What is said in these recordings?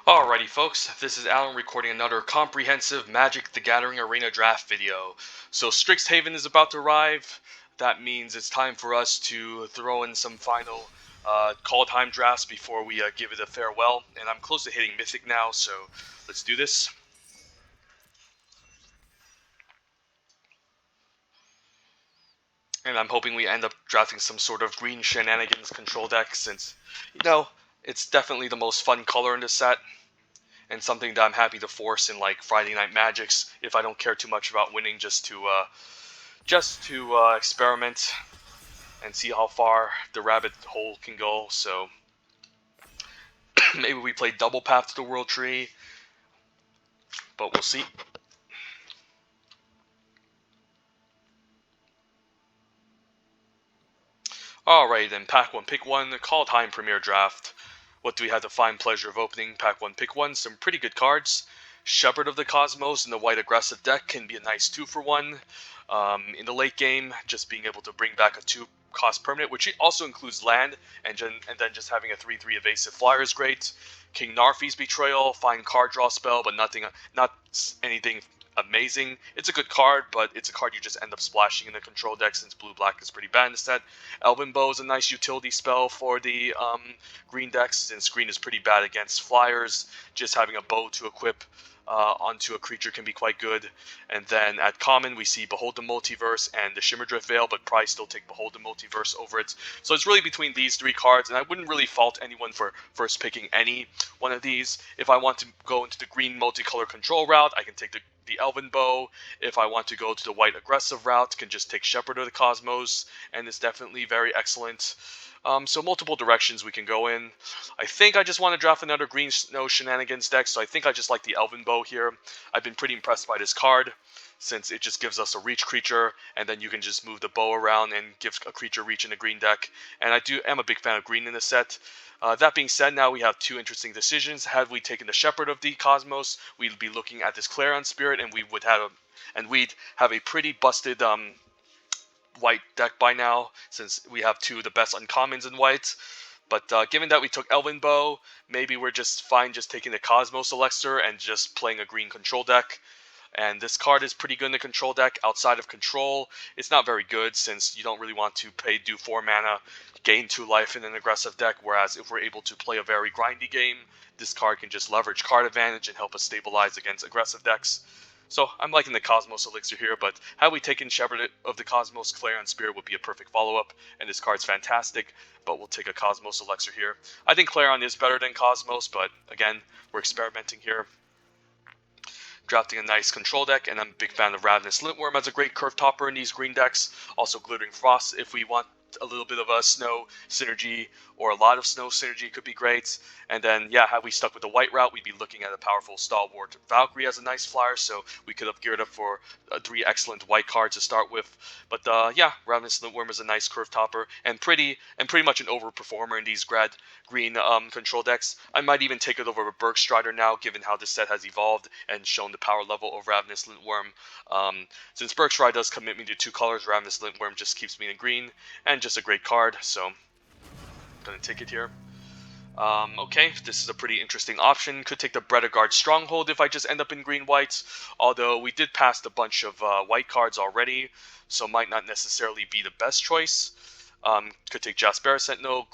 Alrighty folks, this is Alan recording another comprehensive Magic the Gathering Arena draft video. So Strixhaven is about to arrive. That means it's time for us to throw in some final Kaldheim drafts before we give it a farewell. And I'm close to hitting Mythic now, so let's do this. And I'm hoping we end up drafting some sort of green shenanigans control deck since, it's definitely the most fun color in this set. And something that I'm happy to force in like Friday Night Magics if I don't care too much about winning, just to experiment and see how far the rabbit hole can go. So maybe we play double path to the World Tree, but we'll see. Alright then, Pack 1, Pick 1, Kaldheim Premier Draft. What do we have the fine pleasure of opening? Pack 1, Pick 1, some pretty good cards. Shepherd of the Cosmos in the white aggressive deck can be a nice 2-for-1. In the late game, just being able to bring back a 2-cost permanent, which also includes land, and then just having a 3/3 evasive flyer is great. King Narfi's Betrayal, fine card draw spell, but not anything amazing. It's a good card, but it's a card you just end up splashing in the control deck since blue-black is pretty bad in the set. Elven Bow is a nice utility spell for the green decks since green is pretty bad against flyers. Just having a bow to equip onto a creature can be quite good. And then at common, we see Behold the Multiverse and the Shimmerdrift Veil, but probably still take Behold the Multiverse over it. So it's really between these three cards, and I wouldn't really fault anyone for first picking any one of these. If I want to go into the green multicolor control route, I can take the Elven Bow. If I want to go to the white aggressive route, can just take Shepherd of the Cosmos, and it's definitely very excellent. So multiple directions we can go in. I think I just want to draft another green snow shenanigans deck, so I think I just like the Elven Bow here. I've been pretty impressed by this card, since it just gives us a reach creature, and then you can just move the bow around and give a creature reach in a green deck. And I am a big fan of green in this set. That being said, now we have two interesting decisions. Had we taken the Shepherd of the Cosmos, we'd be looking at this Clarion Spirit, and we'd have a pretty busted white deck by now, since we have two of the best uncommons in white. But given that we took Elven Bow, maybe we're just fine just taking the Cosmos Elixir and just playing a green control deck. And this card is pretty good in the control deck. Outside of control, it's not very good since you don't really want to do 4 mana, gain 2 life in an aggressive deck. Whereas if we're able to play a very grindy game, this card can just leverage card advantage and help us stabilize against aggressive decks. So I'm liking the Cosmos Elixir here, but had we taken Shepherd of the Cosmos, Clarion Spirit would be a perfect follow-up, and this card's fantastic, but we'll take a Cosmos Elixir here. I think Clarion is better than Cosmos, but again, we're experimenting here. Drafting a nice control deck, and I'm a big fan of Ravenous Lintworm as a great curve topper in these green decks. Also Glittering Frost if we want a little bit of a snow synergy, or a lot of snow synergy could be great. And then, yeah, had we stuck with the white route, we'd be looking at a powerful Stalwart Valkyrie as a nice flyer, so we could have geared up for 3 excellent white cards to start with. But yeah, Ravenous Lintworm is a nice curve topper, and pretty much an overperformer in these green control decks. I might even take it over a Bergstrider now, given how this set has evolved and shown the power level of Ravenous Lintworm. Since Bergstrider does commit me to 2 colors, Ravenous Lintworm just keeps me in green, and just a great card, so I'm gonna take it here. Okay, this is a pretty interesting option. Could take the Bredegard Stronghold if I just end up in green-white, although we did pass a bunch of white cards already, so might not necessarily be the best choice. Could take Jaspera Sentinel,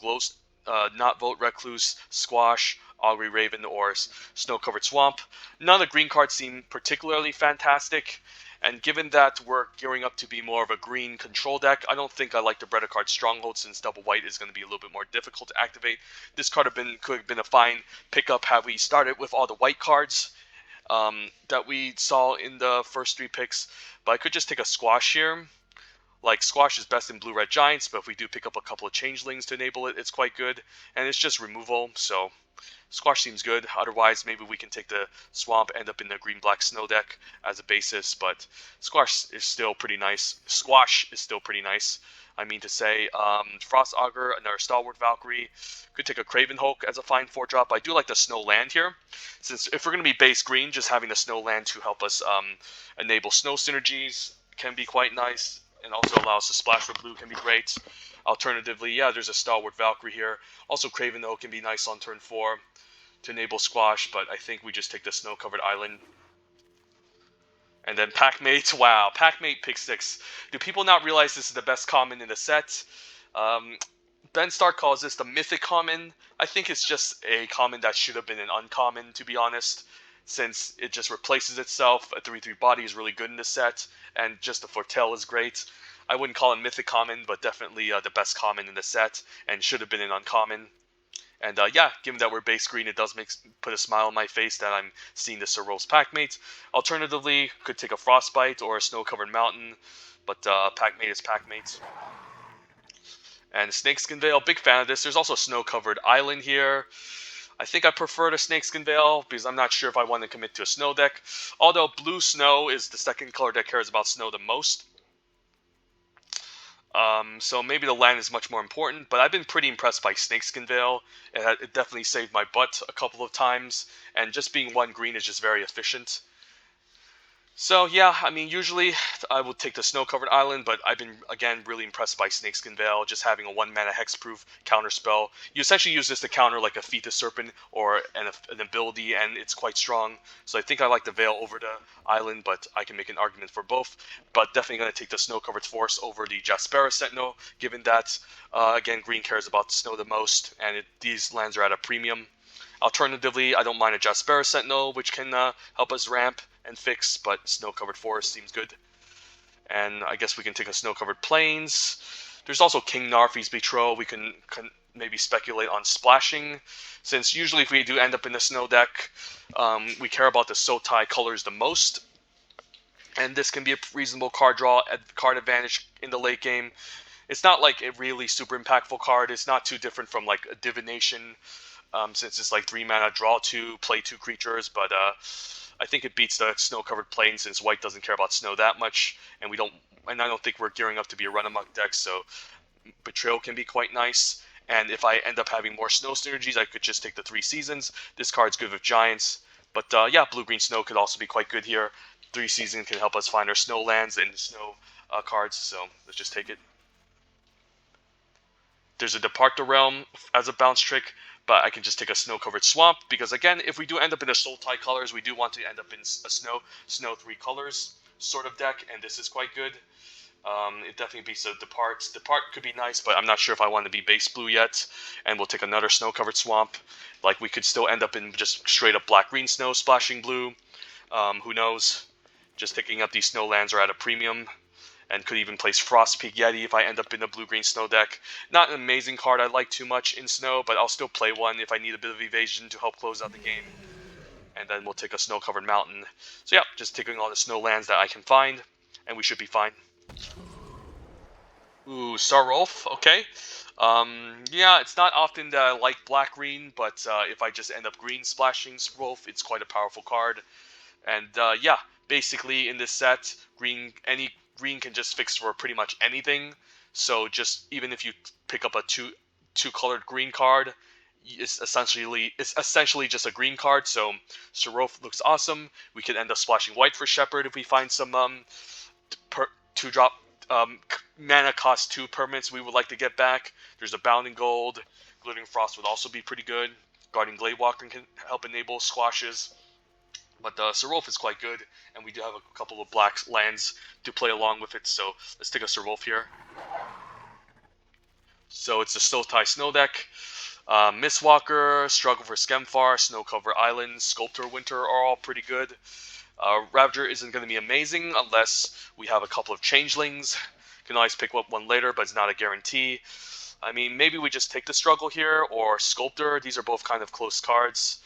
Not Vote Recluse, Squash, Augury Raven, or Snow-Covered Swamp. None of the green cards seem particularly fantastic, and given that we're gearing up to be more of a green control deck, I don't think I like the Bredegard Stronghold, since double white is going to be a little bit more difficult to activate. This card could have been a fine pickup had we started with all the white cards that we saw in the first 3 picks, but I could just take a Squash here. Like, Squash is best in Blue-Red Giants, but if we do pick up a couple of Changelings to enable it, it's quite good. And it's just removal, so Squash seems good. Otherwise, maybe we can take the Swamp, end up in the Green-Black Snow deck as a basis, but Squash is still pretty nice. I mean to say. Frost Augur, another Stalwart Valkyrie. Could take a Craven Hulk as a fine 4-drop. I do like the Snow Land here, since if we're going to be base green, just having the Snow Land to help us enable snow synergies can be quite nice, and also allow us to splash for blue can be great. Alternatively, yeah, there's a Stalwart Valkyrie here. Also, Craven Hulk can be nice on turn 4. to enable Squash, but I think we just take the Snow-Covered Island. And then Packmate, wow, Packmate pick 6. Do people not realize this is the best common in the set? Ben Stark calls this the mythic common. I think it's just a common that should have been an uncommon, to be honest, since it just replaces itself. A 3/3 body is really good in this set, and just the Foretell is great. I wouldn't call it mythic common, but definitely the best common in the set, and should have been an uncommon. And yeah, given that we're base green, it does put a smile on my face that I'm seeing the Serol's Packmate. Alternatively, could take a Frostbite or a Snow-Covered Mountain, but Packmate is Packmate. And Snakeskin Veil, big fan of this. There's also Snow-Covered Island here. I think I prefer the Snakeskin Veil because I'm not sure if I want to commit to a snow deck. Although Blue Snow is the second color that cares about snow the most. So maybe the land is much more important, but I've been pretty impressed by Snakeskin Veil. It definitely saved my butt a couple of times, and just being 1 green is just very efficient. So yeah, I mean, usually I would take the Snow-Covered Island, but I've been, again, really impressed by Snakeskin Veil, just having a 1-mana hexproof counterspell. You essentially use this to counter like a Feet the Serpent or an ability, and it's quite strong. So I think I like the Veil over the Island, but I can make an argument for both. But definitely going to take the Snow-Covered Forest over the Jaspera Sentinel, given that, again, green cares about the snow the most, and these lands are at a premium. Alternatively, I don't mind a Jaspera Sentinel, which can help us ramp and fix, but Snow-Covered Forest seems good. And I guess we can take a Snow-Covered Plains. There's also King Narfi's Betrayal. We can maybe speculate on splashing, since usually if we do end up in the snow deck, we care about the Sotai colors the most. And this can be a reasonable card draw, card advantage in the late game. It's not like a really super impactful card. It's not too different from like a Divination, since it's like 3 mana, draw 2, play 2 creatures, but I think it beats the Snow-Covered Plain since white doesn't care about snow that much, and I don't think we're gearing up to be a run-amok deck, so Betrayal can be quite nice. And if I end up having more snow synergies, I could just take the 3 Seasons. This card's good with Giants, but yeah, Blue-Green Snow could also be quite good here. 3 Seasons can help us find our snow lands and snow cards, so let's just take it. There's a Depart the Realm as a bounce trick, but I can just take a Snow-Covered Swamp, because again, if we do end up in the Sultai colors, we do want to end up in a snow 3 colors sort of deck, and this is quite good. It definitely beats the Depart. Depart could be nice, but I'm not sure if I want to be base blue yet, and we'll take another Snow-Covered Swamp. Like, we could still end up in just straight up black-green snow, splashing blue. Who knows? Just picking up these snow lands are at a premium. And could even place Frostpeak Yeti if I end up in a blue-green snow deck. Not an amazing card I like too much in snow, but I'll still play one if I need a bit of evasion to help close out the game. And then we'll take a Snow-Covered Mountain. So yeah, just taking all the snow lands that I can find, and we should be fine. Ooh, Sarolf, okay. Yeah, it's not often that I like black-green, but if I just end up green splashing Sarolf, it's quite a powerful card. And yeah, basically in this set, green can just fix for pretty much anything. So just even if you pick up a two colored green card, it's essentially just a green card. So Sarolf looks awesome. We could end up splashing white for Shepherd if we find some 2-drop mana cost 2 permanents we would like to get back. There's a Bounding Gold. Glittering Frost would also be pretty good. Guardian Gladewalker can help enable squashes. But Sarolf is quite good, and we do have a couple of black lands to play along with it, so let's take a Sarolf here. So it's the Sotai Snow deck. Mistwalker, Struggle for Skemfar, Snow-Covered Island, Sculptor Winter are all pretty good. Ravager isn't going to be amazing unless we have a couple of Changelings. Can always pick up one later, but it's not a guarantee. I mean, maybe we just take the Struggle here, or Sculptor. These are both kind of close cards,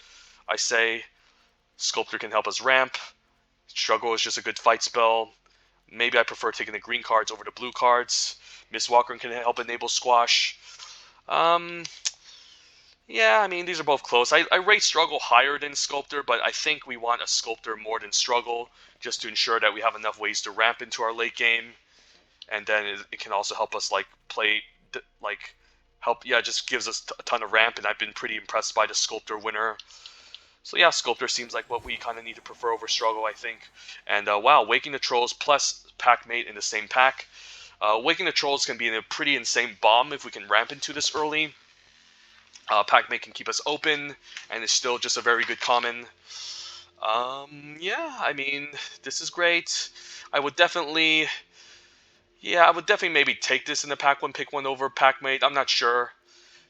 I say. Sculptor can help us ramp. Struggle is just a good fight spell. Maybe I prefer taking the green cards over the blue cards. Mistwalker can help enable squash. Yeah, I mean, these are both close. I rate Struggle higher than Sculptor, but I think we want a Sculptor more than Struggle, just to ensure that we have enough ways to ramp into our late game. And then it can also help us, like, just gives us a ton of ramp, and I've been pretty impressed by the Sculptor winner. So yeah, Sculptor seems like what we kind of need to prefer over Struggle, I think. And wow, Waking the Trolls plus Packmate in the same pack. Waking the Trolls can be a pretty insane bomb if we can ramp into this early. Pac-Man can keep us open, and it's still just a very good common. Yeah, I mean, this is great. I would definitely, yeah, I would definitely maybe take this in the pack one, pick one over Pac-Mate. I'm not sure.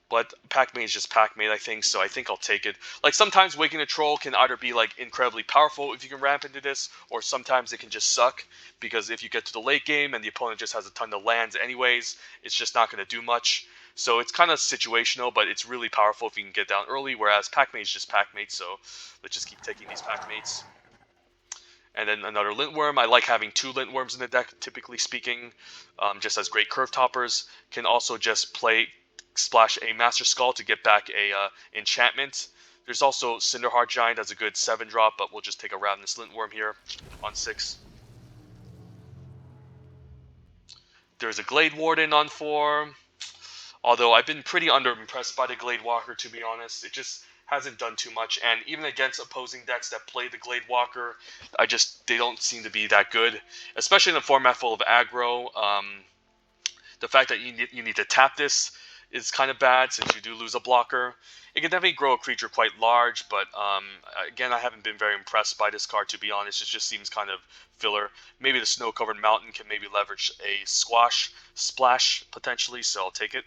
But Pac-Man is just Pac-Man, I think, so I think I'll take it. Like, sometimes Waking a Troll can either be, like, incredibly powerful if you can ramp into this, or sometimes it can just suck, because if you get to the late game and the opponent just has a ton of lands anyways, it's just not going to do much. So it's kind of situational, but it's really powerful if you can get down early, whereas Pac-Man is just Pac-Mate, so let's just keep taking these Pac-Mates. And then another Lintworm. I like having two Lintworms in the deck, typically speaking, just as great curve toppers. Can also just play splash a Master Skull to get back a enchantment. There's also Cinderheart Giant as a good 7-drop, but we'll just take a Ravenous Lintworm here on 6. There's a Glade Warden on 4. Although I've been pretty underimpressed by the Glade Walker, to be honest. It just hasn't done too much, and even against opposing decks that play the Glade Walker, they don't seem to be that good, especially in a format full of aggro. The fact that you need to tap this is kind of bad since you do lose a blocker. It can definitely grow a creature quite large, but again, I haven't been very impressed by this card, to be honest. It just seems kind of filler. Maybe the Snow-Covered Mountain can maybe leverage a Squash Splash, potentially, so I'll take it.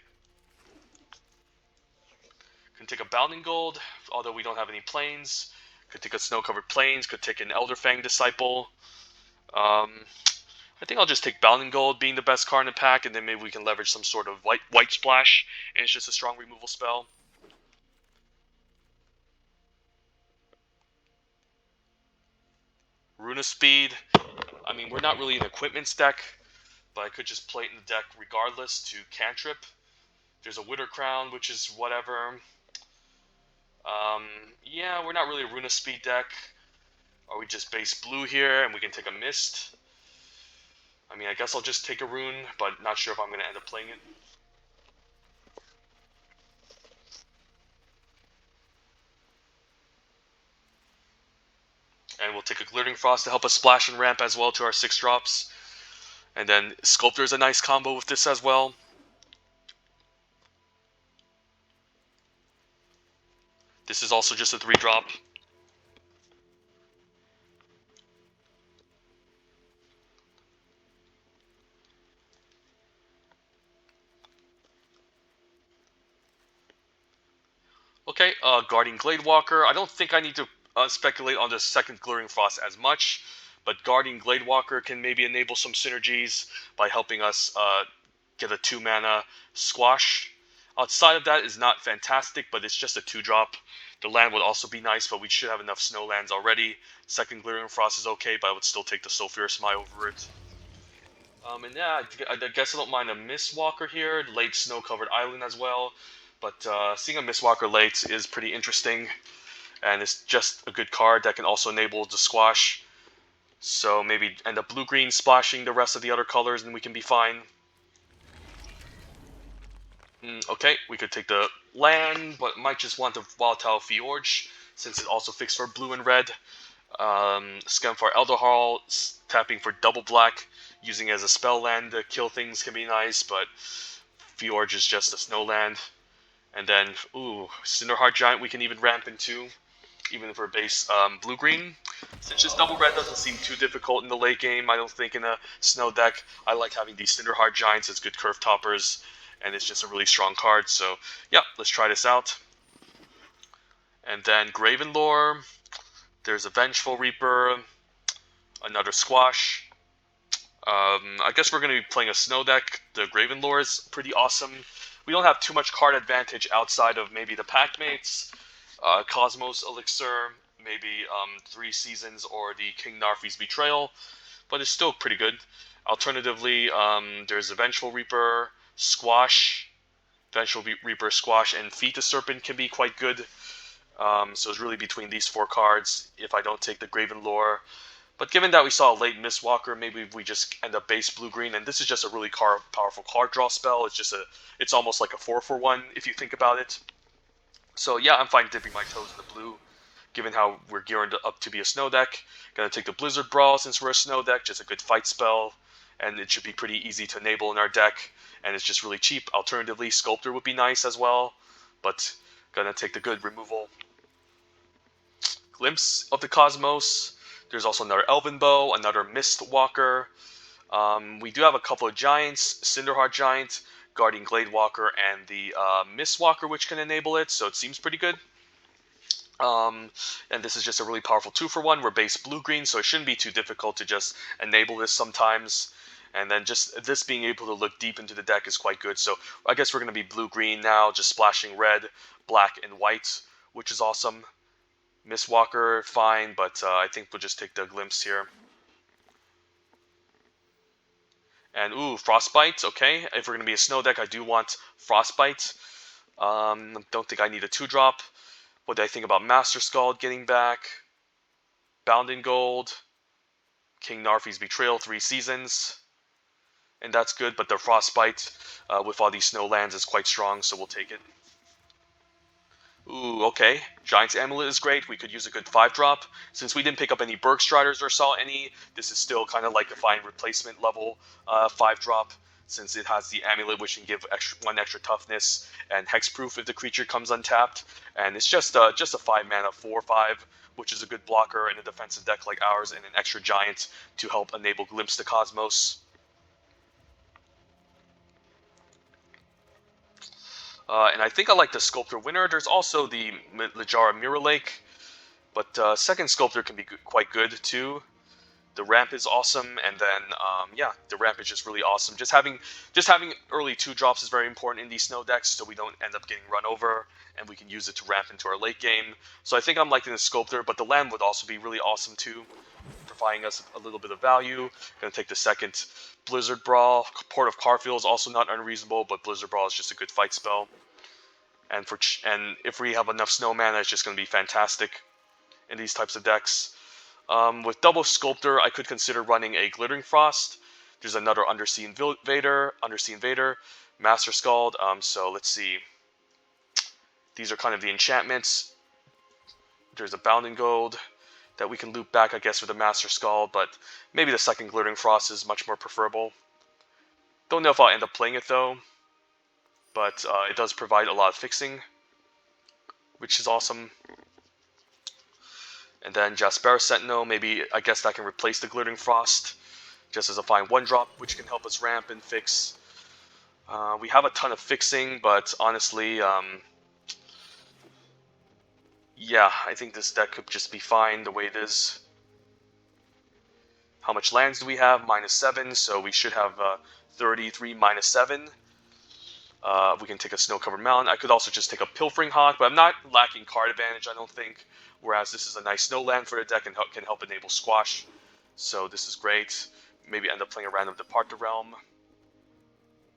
Can take a Bounding Gold, although we don't have any planes. Could take a Snow-Covered Plains. Could take an Elderfang Disciple. I think I'll just take Bounding Gold being the best card in the pack, and then maybe we can leverage some sort of white splash, and it's just a strong removal spell. Runa Speed. I mean, we're not really an equipments deck, but I could just play it in the deck regardless to cantrip. There's a Witter Crown, which is whatever. Yeah, we're not really a Runa Speed deck. Are we just base blue here, and we can take a Mist? I mean, I guess I'll just take a Rune, but not sure if I'm going to end up playing it. And we'll take a Glittering Frost to help us splash and ramp as well to our 6 drops. And then Sculptor is a nice combo with this as well. This is also just a 3-drop. Okay, Guardian Gladewalker. I don't think I need to speculate on the second Glittering Frost as much, but Guardian Gladewalker can maybe enable some synergies by helping us get a 2-mana Squash. Outside of that is not fantastic, but it's just a 2-drop. The land would also be nice, but we should have enough snow lands already. Second Glittering Frost is okay, but I would still take the Sulphurous Mai over it. And yeah, I guess I don't mind a Mistwalker here, late snow-covered island as well. But seeing a Mistwalker late is pretty interesting, and it's just a good card that can also enable the Squash. So maybe end up blue-green splashing the rest of the other colors, and we can be fine. Okay, we could take the land, but might just want the Volatile Fjorge, since it also fixed for blue and red. Scamfar Elderhall, tapping for double black, using it as a spell land to kill things can be nice, but Fjorge is just a snow land. And then, Cinderheart Giant we can even ramp into, even for base blue-green. Since just double red doesn't seem too difficult in the late game, I don't think in a snow deck. I like having these Cinderheart Giants as good curve toppers, and it's just a really strong card. So, yeah, let's try this out. And then Gravenlore. There's a Vengeful Reaper, another Squash. I guess we're going to be playing a snow deck. The Gravenlore is pretty awesome. We don't have too much card advantage outside of maybe the Pack-Mates, Cosmos Elixir, maybe 3 Seasons, or the King Narfi's Betrayal, but it's still pretty good. Alternatively, there's a Vengeful Reaper, Squash, Vengeful Reaper, Squash, and Feet the Serpent can be quite good. So it's really between these 4 cards if I don't take the Gravenlore. But given that we saw a late Mistwalker, maybe we just end up base blue-green, and this is just a really powerful card draw spell. It's almost like a 4-for-1 if you think about it. So yeah, I'm fine dipping my toes in the blue, given how we're gearing up to be a snow deck. Gonna take the Blizzard Brawl since we're a snow deck, just a good fight spell, and it should be pretty easy to enable in our deck, and it's just really cheap. Alternatively, Sculptor would be nice as well, but Gonna take the good removal. Glimpse of the Cosmos. There's also another Elven Bow, another Mistwalker. We do have a couple of giants, Cinderheart Giant, Guardian Gladewalker, and the Mistwalker, which can enable it, so it seems pretty good. And this is just a really powerful 2-for-1. We're base blue-green, so it shouldn't be too difficult to just enable this sometimes. And then just this being able to look deep into the deck is quite good. So I guess we're going to be blue-green now, just splashing red, black, and white, which is awesome. Mistwalker, fine, but I think we'll just take the Glimpse here. And ooh, Frostbite, okay. If we're going to be a snow deck, I do want Frostbite. Don't think I need a 2-drop. What do I think about Master Scald getting back? Bound in Gold. King Narfi's Betrayal, 3 seasons. And that's good, but the Frostbite with all these snow lands is quite strong, so we'll take it. Ooh, okay. Giant's Amulet is great. We could use a good 5-drop. Since we didn't pick up any Bergstriders or saw any, this is still kind of like a fine replacement level 5-drop, since it has the Amulet, which can give 1 extra toughness and hexproof if the creature comes untapped. And it's just a 5-mana 4/5, which is a good blocker in a defensive deck like ours, and an extra Giant to help enable Glimpse the Cosmos. And I think I like the Sculptor Winner. There's also the Littlejohn Mirror Lake, but second Sculptor can be quite good too. The ramp is awesome, and then yeah, the ramp is just really awesome. Just having early 2-drops is very important in these snow decks, so we don't end up getting run over, and we can use it to ramp into our late game. So I think I'm liking the Sculptor, but the land would also be really awesome too, providing us a little bit of value. Gonna take the second Blizzard Brawl. Port of Carfield is also not unreasonable, but Blizzard Brawl is just a good fight spell. And if we have enough snow mana, it's just going to be fantastic in these types of decks. With double Sculptor, I could consider running a Glittering Frost. There's another Undersea Invader, Master Scald. So let's see. These are kind of the enchantments. There's a Bound in Gold that we can loop back, I guess, with a Master Scald, but maybe the second Glittering Frost is much more preferable. Don't know if I'll end up playing it though, but it does provide a lot of fixing, which is awesome. And then Jaspera Sentinel, maybe I guess that can replace the Glittering Frost, just as a fine 1-drop, which can help us ramp and fix. We have a ton of fixing, but honestly, yeah, I think this deck could just be fine the way it is. How much lands do we have? -7, so we should have 33 -7. We can take a Snow-Covered Mountain. I could also just take a Pilfering Hawk, but I'm not lacking card advantage, I don't think. Whereas this is a nice snow land for the deck and can help enable Squash. So this is great. Maybe end up playing a random Depart the Realm.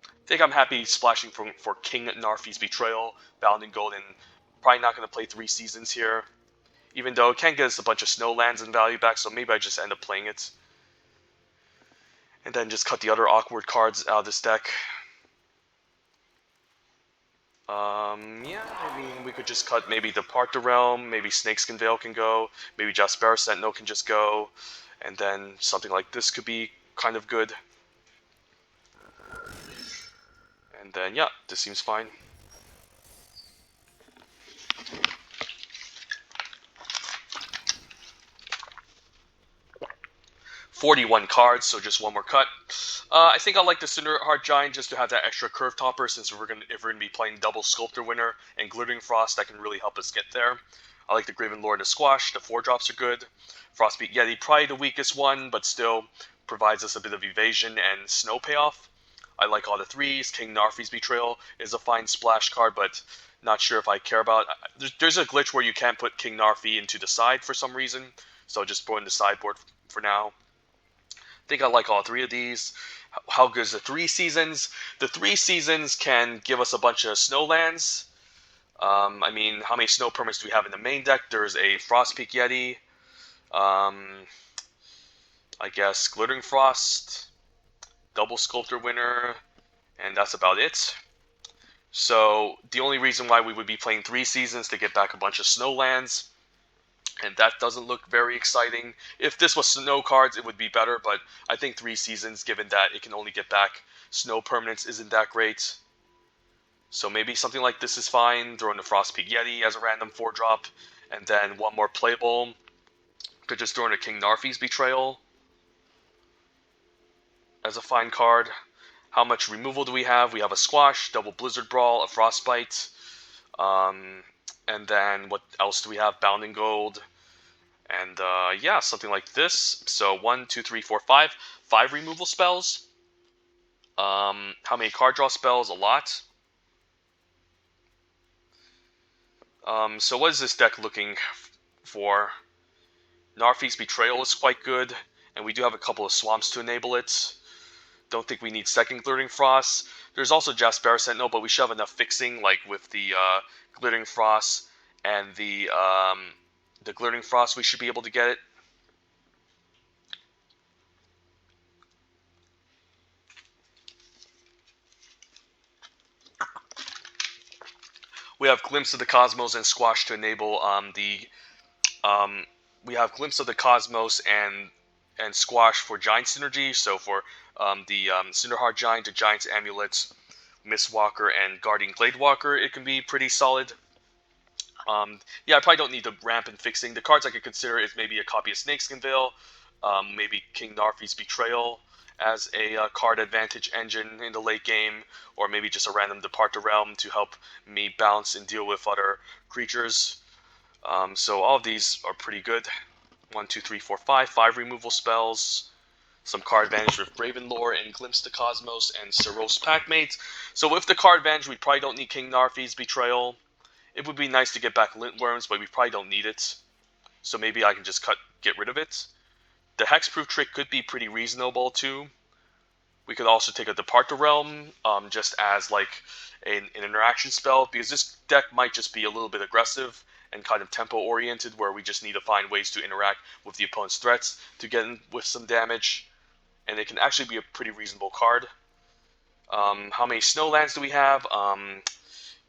I think I'm happy splashing for King Narfi's Betrayal, Bound in Gold, and probably not going to play 3 seasons here. Even though it can get us a bunch of snow lands and value back, so maybe I just end up playing it. And then just cut the other awkward cards out of this deck. Yeah, I mean, we could just cut maybe Depart the Realm, maybe Snakeskin Veil can go, maybe Jaspera Sentinel can just go, and then something like this could be kind of good. And then, yeah, this seems fine. "41 cards, so just one more cut. I think I like the Cinderheart Giant just to have that extra curve topper, since if we're gonna be playing double Sculptor Winner and Glittering Frost, that can really help us get there. I like the Graven Lord to Squash. The 4-drops are good. Frostbeat Yeti, probably the weakest one, but still provides us a bit of evasion and snow payoff. I like all the 3s. King Narfi's Betrayal is a fine splash card, but not sure if I care about. There's a glitch where you can't put King Narfi into the side for some reason, so I'll just put in the sideboard for now. I think I like all 3 of these. How good is the 3 seasons? The 3 seasons can give us a bunch of snow lands. I mean, how many snow permits do we have in the main deck? There's a Frostpeak Yeti. I guess Glittering Frost, double Sculptor Winner, and that's about it. So the only reason why we would be playing 3 seasons to get back a bunch of snow lands, and that doesn't look very exciting. If this was snow cards, it would be better, but I think 3 seasons, given that it can only get back snow permanents, isn't that great. So maybe something like this is fine. Throw in the Frostpeak Yeti as a random 4-drop, and then one more playable. Could just throw in a King Narfi's Betrayal as a fine card. How much removal do we have? We have a Squash, double Blizzard Brawl, a Frostbite, and then what else do we have? Bounding Gold, and yeah, something like this. So 1, 2, 3, 4, 5. 5 removal spells. How many card draw spells? A lot. So what is this deck looking for? Narfi's Betrayal is quite good, and we do have a couple of swamps to enable it. Don't think we need second Glittering Frost. There's also Jaspera Sentinel, but we should have enough fixing, like with the Glittering Frost and the Glittering Frost, we should be able to get it. We have Glimpse of the Cosmos and Squash to enable we have Glimpse of the Cosmos and Squash for Giant Synergy. So for the Cinderheart Giant, the Giant's Amulets, Mistwalker, and Guardian Gladewalker, it can be pretty solid. Yeah, I probably don't need the ramp and fixing. The cards I could consider is maybe a copy of Snakeskin Veil, maybe King Narfi's Betrayal as a card advantage engine in the late game, or maybe just a random Depart the Realm to help me bounce and deal with other creatures. So all of these are pretty good. 1, 2, 3, 4, 5. 5 removal spells. Some card advantage with Ravenlore and Glimpse the Cosmos and Seros Packmate. So with the card advantage, we probably don't need King Narfi's Betrayal. It would be nice to get back Lintworms, but we probably don't need it. So maybe I can just get rid of it. The Hexproof trick could be pretty reasonable too. We could also take a Depart the Realm, just as like an interaction spell, because this deck might just be a little bit aggressive and kind of tempo oriented, where we just need to find ways to interact with the opponent's threats to get in with some damage, and it can actually be a pretty reasonable card. How many Snowlands do we have?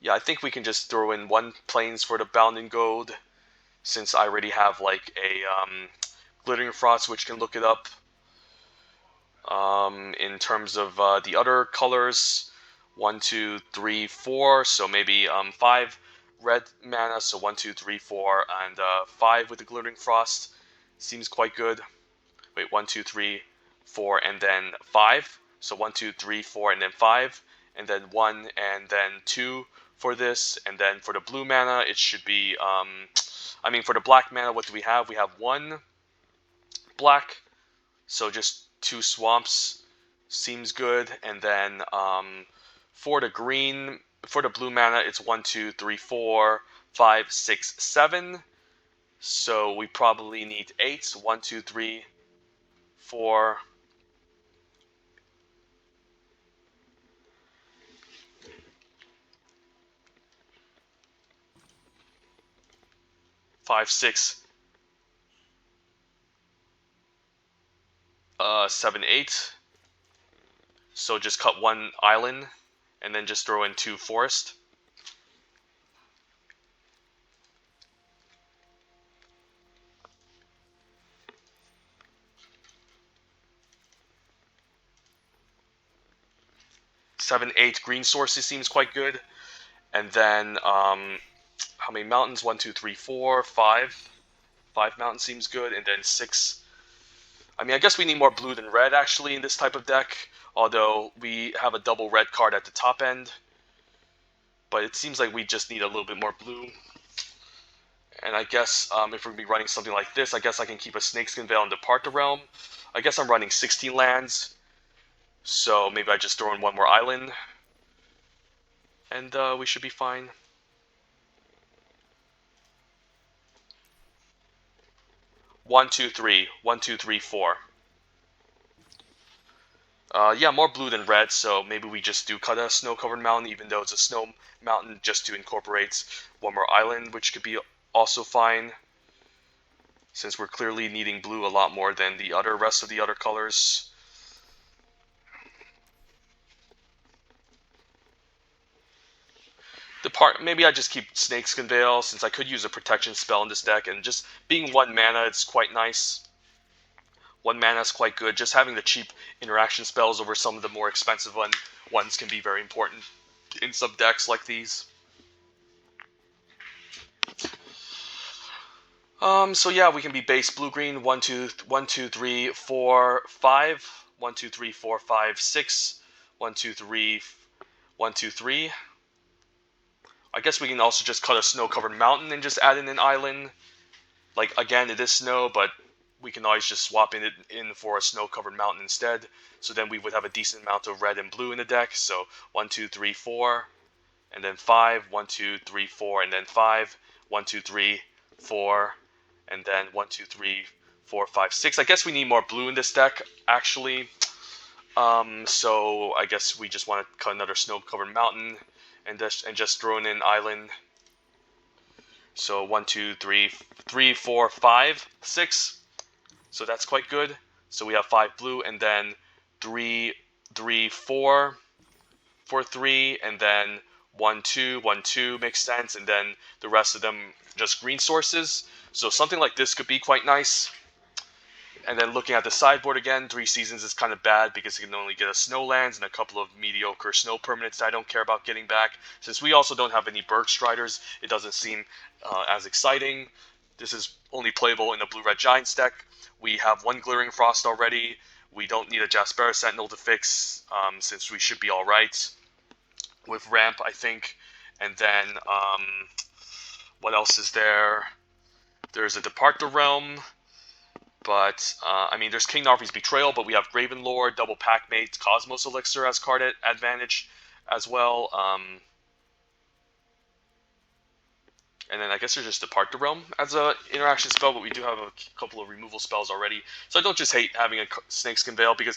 Yeah, I think we can just throw in 1 Plains for the Bounding Gold, since I already have like a Glittering Frost, which can look it up. In terms of the other colors, 1, 2, 3, 4. So maybe 5 red mana. So 1, 2, 3, 4, and 5 with the Glittering Frost seems quite good. Wait, 1, 2, 3, 4, and then 5. So 1, 2, 3, 4, and then 5, and then 1, and then 2 for this, and then for the blue mana, it should be. I mean, for the black mana, what do we have? We have 1 black. So just 2 swamps seems good, and then for the green, for the blue mana, it's 1, 2, 3, 4, 5, 6, 7. So we probably need 8. 1, 2, 3, 4. 5, 6, 7, 8. So just cut 1 island, and then just throw in 2 forest. Seven, 8 green sources seems quite good. And then how many mountains? 1, 2, 3, 4, 5. 5 mountains seems good, and then 6. I mean, I guess we need more blue than red actually in this type of deck. Although we have a double red card at the top end, but it seems like we just need a little bit more blue. And I guess if we're going to be running something like this, I guess I can keep a Snakeskin Veil and Depart the Realm. I guess I'm running 16 lands, so maybe I just throw in 1 more island, and we should be fine. 1, 2, 3. 1, 2, 3, 4. Yeah, more blue than red, so maybe we just do cut a snow-covered mountain, even though it's a snow mountain, just to incorporate 1 more island, which could be also fine, since we're clearly needing blue a lot more than the rest of the other colors. Maybe I just keep Snakeskin Veil, since I could use a protection spell in this deck, and just being 1 mana, it's quite nice. 1 mana is quite good. Just having the cheap interaction spells over some of the more expensive ones can be very important. in some decks like these. So yeah, we can be base blue green 1 2 1 2 3 4 5 1 2 3 4 5 6 1 2 3 1 2 3. I guess we can also just cut a snow-covered mountain and just add in an island. Like again, it is snow, but we can always just swap it in for a snow-covered mountain instead. So then we would have a decent amount of red and blue in the deck. So 1 2 3 4, and then 5 1 2 3 4, and then 5 1 2 3 4. And then 1, 2, 3, 4, 5, 6. I guess we need more blue in this deck, actually. So I guess we just want to cut another snow-covered mountain and just throw in an island. So 1, 2, 3, 3, 4, 5, 6. So that's quite good. So we have 5 blue, and then 3, 3, 4 for 3, and then 1, 2, 1, 2 makes sense, and then the rest of them just green sources. So something like this could be quite nice. And then looking at the sideboard again, 3 Seasons is kind of bad because you can only get a Snowlands and a couple of mediocre snow permanents that I don't care about getting back. Since we also don't have any Bergstriders, it doesn't seem as exciting. This is only playable in the Blue-Red Giants deck. We have 1 Glittering Frost already. We don't need a Jaspera Sentinel to fix, since we should be alright with ramp, I think. And then, what else is there? There's a Depart the Realm, but, I mean, there's King Narfi's Betrayal, but we have Gravenlord, Double Packmate, Cosmos Elixir as card advantage as well. And then I guess there's just Depart the Realm as a interaction spell, but we do have a couple of removal spells already. So I don't just hate having a Snakeskin Veil, because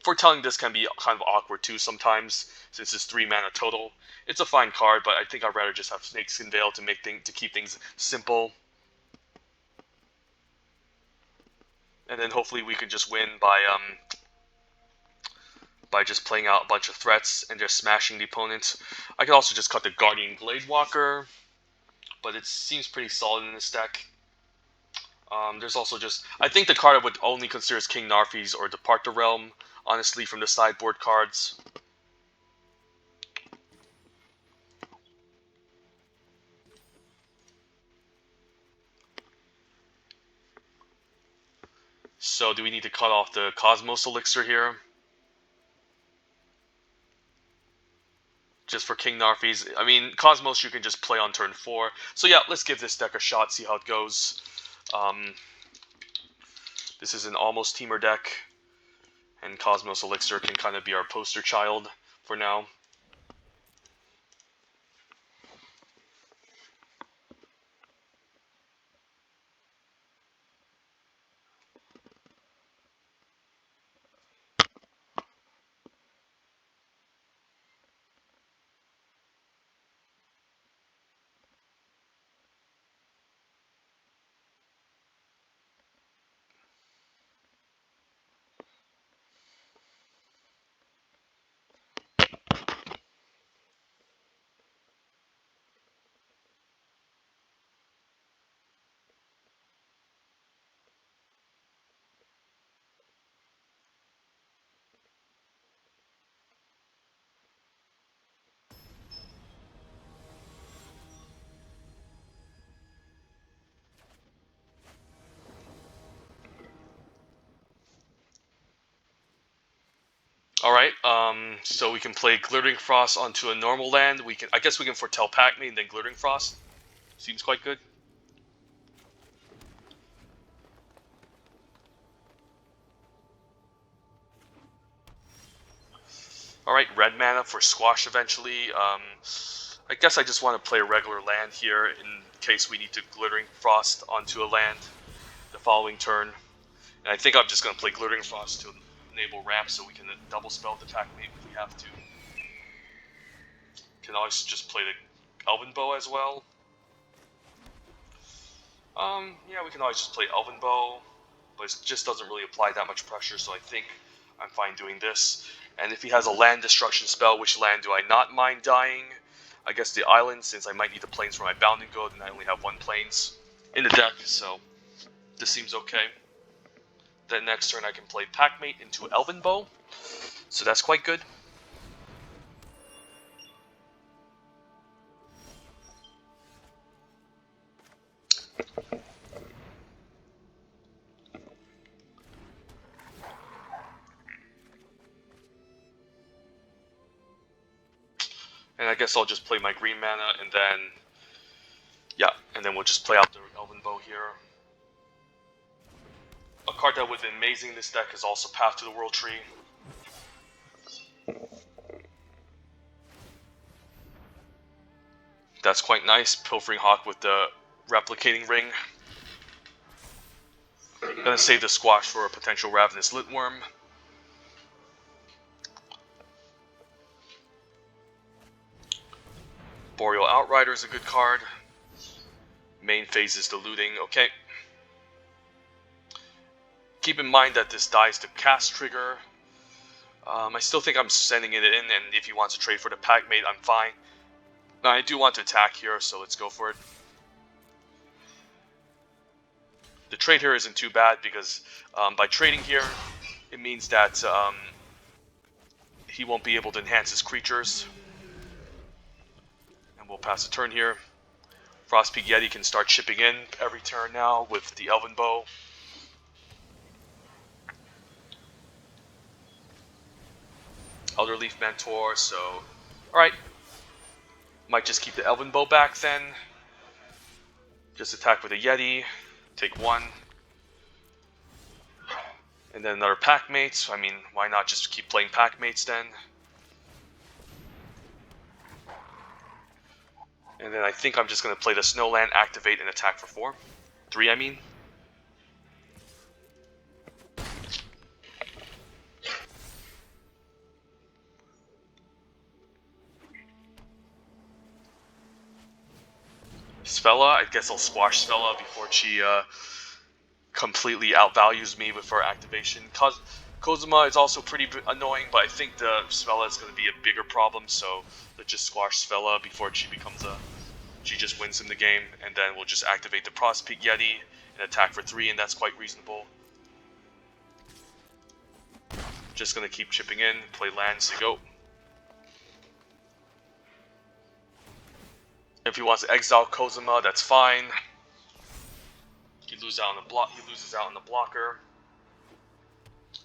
foretelling this can be kind of awkward too sometimes, since it's 3 mana total. It's a fine card, but I think I'd rather just have Snakeskin Veil to keep things simple. And then hopefully we can just win by just playing out a bunch of threats and just smashing the opponent. I can also just cut the Guardian Gladewalker, but it seems pretty solid in this deck. There's also just... I think the card I would only consider is King Narfi's or Depart the Realm, honestly, from the sideboard cards. So do we need to cut off the Cosmos Elixir here? Just for King Narfi's. I mean, Cosmos you can just play on turn 4. So yeah, let's give this deck a shot, see how it goes. This is an almost Temur deck, and Cosmos Elixir can kind of be our poster child for now. Alright, so we can play Glittering Frost onto a normal land. I guess we can foretell Pac-Man and then Glittering Frost. Seems quite good. Alright, red mana for Squash eventually. I guess I just want to play a regular land here in case we need to Glittering Frost onto a land the following turn. And I think I'm just going to play Glittering Frost to enable ramp so we can double spell the Pac-Man if we have to. Can always just play the Elven Bow as well. Yeah, we can always just play Elven Bow, but it just doesn't really apply that much pressure, so I think I'm fine doing this. And if he has a land destruction spell, which land do I not mind dying? I guess the island, since I might need the plains for my Bounding Goat, and I only have 1 plains in the deck, so this seems okay. Then next turn I can play Packmate into Elven Bow, so that's quite good. And I guess I'll just play my green mana, and then, yeah, and then we'll just play out the Elven Bow here. A card that would have been amazing in this deck is also Path to the World Tree. That's quite nice. Pilfering Hawk with the Replicating Ring. Gonna save the Squash for a potential Ravenous Litworm. Boreal Outrider is a good card. Main phase is the looting. Okay. Keep in mind that this dies to cast trigger. I still think I'm sending it in, and if he wants to trade for the Packmate, I'm fine. Now, I do want to attack here, so let's go for it. The trade here isn't too bad, because by trading here, it means that he won't be able to enhance his creatures. And we'll pass a turn here. Frostpeak Yeti can start chipping in every turn now with the Elven Bow. Elderleaf Mentor, so... Alright. Might just keep the Elven Bow back then. Just attack with a Yeti. Take one. And then another Packmate. I mean, why not just keep playing Packmates then? And then I think I'm just going to play the Snowland, activate, and attack for 4. 3, I mean. Svella, I guess I'll squash Svella before she completely outvalues me with her activation. Kozuma is also pretty annoying, but I think the Svella is going to be a bigger problem, so let's just squash Svella before she becomes a... She just wins in the game, and then we'll just activate the Frostpeak Yeti and attack for 3, and that's quite reasonable. Just going to keep chipping in, play lands to go. If he wants to exile Kozuma, that's fine. He loses out on the blocker.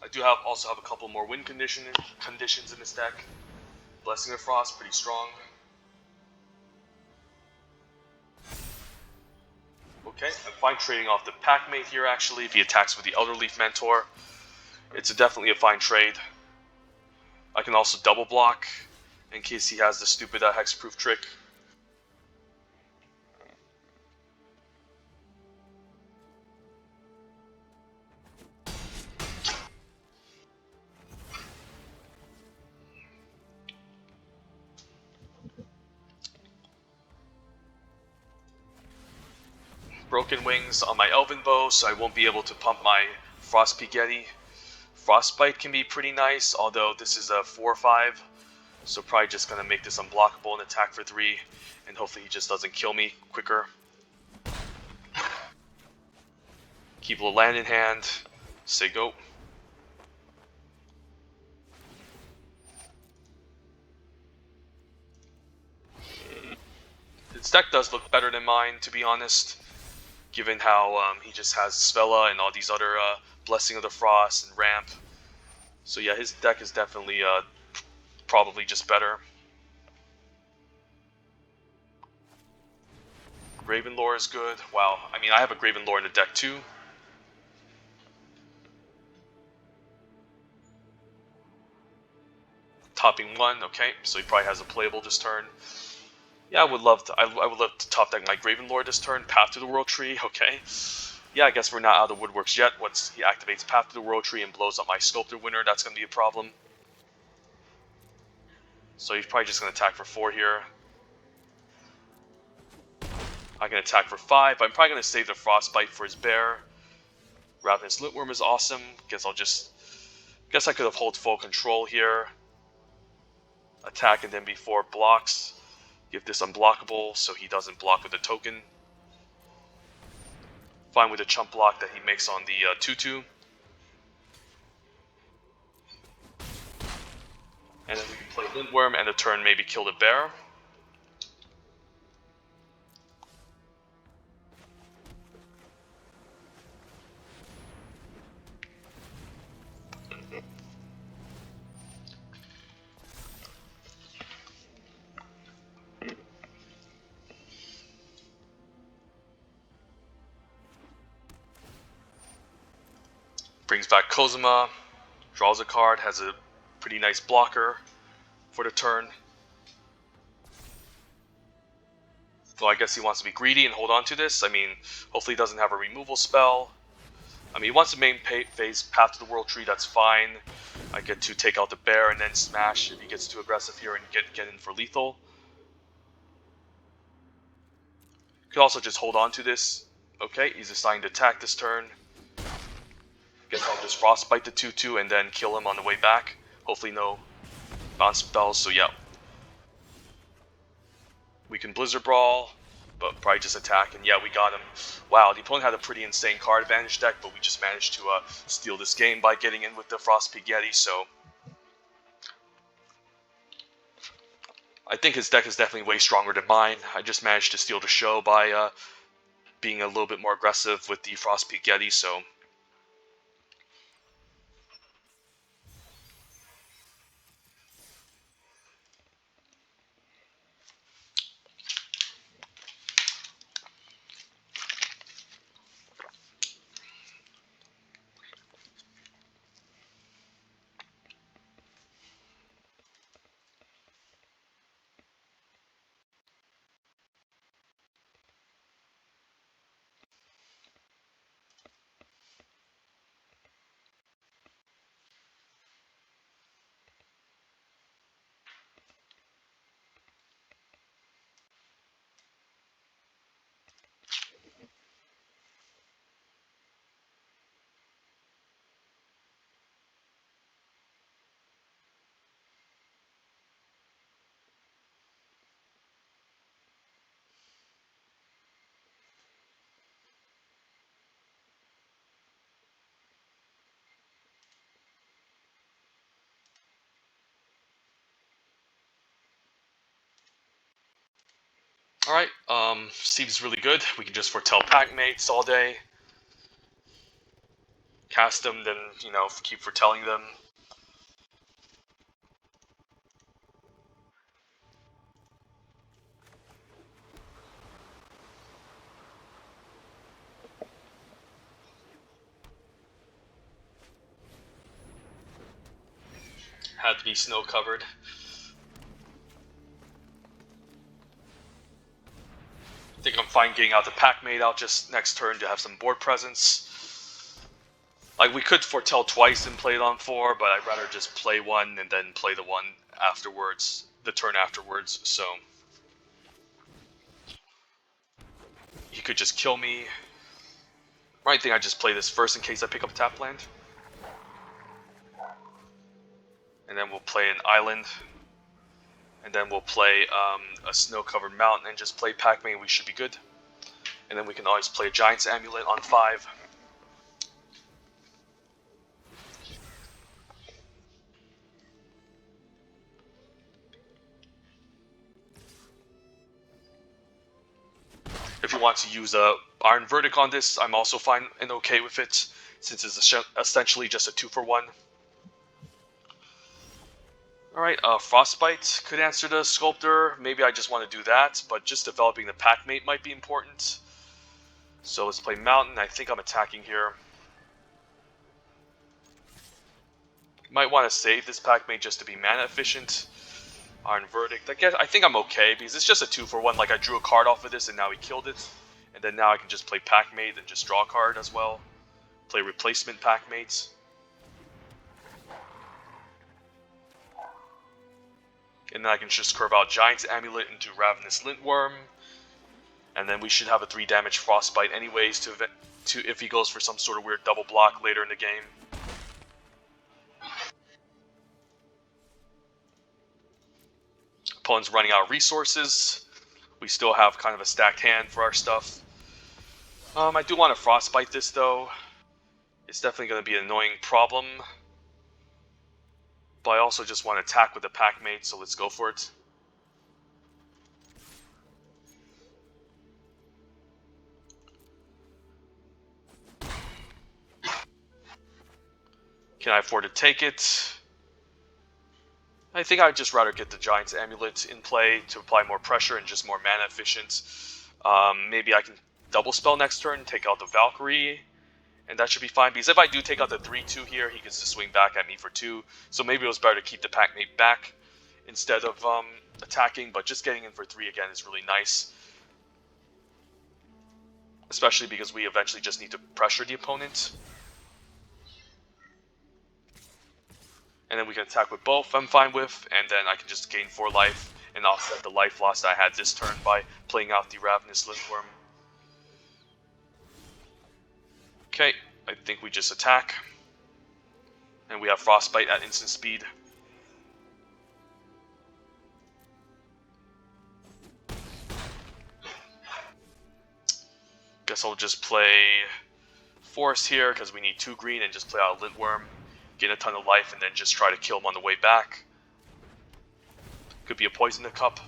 I do also have a couple more win conditions in this deck. Blessing of Frost, pretty strong. Okay, I'm fine trading off the Packmate here actually. If he attacks with the Elderleaf Mentor, it's definitely a fine trade. I can also double block in case he has the stupid hexproof trick. Broken Wings on my Elven Bow, so I won't be able to pump my Frostpeak Yeti. Frostbite can be pretty nice, although this is a 4/5, so probably just going to make this unblockable and attack for 3, and hopefully he just doesn't kill me quicker. Keep a land in hand, say go. His deck does look better than mine, to be honest, given how he just has Svella and all these other Blessing of the Frost and Ramp. So yeah, his deck is definitely probably just better. Gravenlore is good. Wow, I mean, I have a Gravenlore in the deck too. Topping 1, okay, so he probably has a playable this turn. Yeah, I would love to top deck my Gravenlore this turn. Path to the World Tree, okay. Yeah, I guess we're not out of the woodworks yet. Once he activates Path to the World Tree and blows up my Sculptor Winner, that's going to be a problem. So he's probably just going to attack for 4 here. I can attack for 5, but I'm probably going to save the Frostbite for his bear. Ravenous Litworm is awesome. Guess I could have held full control here. Attack and then before blocks. Give this unblockable so he doesn't block with a token. Fine with the chump block that he makes on the 2/2. And then we can play Lindworm and a turn maybe kill the bear. brings back Kozuma, draws a card, has a pretty nice blocker for the turn. So I guess he wants to be greedy and hold on to this. I mean, hopefully he doesn't have a removal spell. I mean, he wants to main phase Path to the World Tree, that's fine. I get to take out the bear and then smash if he gets too aggressive here and get in for lethal. Could also just hold on to this. Okay, he's assigned to attack this turn. Guess I'll just Frostbite the 2/2 and then kill him on the way back. Hopefully no bounce spells, so yeah. We can Blizzard Brawl, but probably just attack, and yeah, we got him. Wow, the opponent had a pretty insane card advantage deck, but we just managed to steal this game by getting in with the Frostpeak Yeti, so... I think his deck is definitely way stronger than mine. I just managed to steal the show by being a little bit more aggressive with the Frostpeak Yeti, so... Alright, seems really good. We can just foretell pack mates all day. Cast them, then, you know, keep foretelling them. Had to be snow covered. I think I'm fine getting out the pack mate out just next turn to have some board presence. Like, we could foretell twice and play it on 4, but I'd rather just play one and then play the one afterwards, the turn afterwards, so... He could just kill me. I think I just play this first in case I pick up tap land. And then we'll play an island. And then we'll play a snow-covered mountain and just play Pac-Man. We should be good. And then we can always play Giant's Amulet on 5. If you want to use a Iron Verdict on this, I'm also fine and okay with it, since it's essentially just a 2-for-1. Alright, Frostbite could answer the Sculptor. Maybe I just want to do that, but just developing the Pack-Mate might be important. So let's play Mountain. I think I'm attacking here. Might want to save this Pack-Mate just to be mana efficient. Iron Verdict. I think I'm okay, because it's just a 2-for-1. Like, I drew a card off of this, and now he killed it. And then now I can just play Pack-Mate and just draw a card as well. Play Replacement Pack-Mates. And then I can just curve out Giant's Amulet into Ravenous Lintworm. And then we should have a 3 damage Frostbite anyways to if he goes for some sort of weird double block later in the game. Opponent's running out of resources. We still have kind of a stacked hand for our stuff. I do want to Frostbite this though. It's definitely going to be an annoying problem. But I also just want to attack with the Pack-Mate, so let's go for it. Can I afford to take it? I think I'd just rather get the Giant's Amulet in play to apply more pressure and just more mana efficient. Maybe I can double spell next turn, take out the Valkyrie, And that should be fine, because if I do take out the 3-2 here, he gets to swing back at me for 2. So maybe it was better to keep the Packmate back instead of attacking, but just getting in for 3 again is really nice. Especially because we eventually just need to pressure the opponent. And then we can attack with both, I'm fine with, and then I can just gain 4 life and offset the life loss that I had this turn by playing out the Ravenous Lindworm. Okay, I think we just attack. And we have Frostbite at instant speed. Guess I'll just play Forest here, because we need 2 green, and just play out a Lindworm. Get a ton of life, and then just try to kill him on the way back. Could be a Poison the Cup.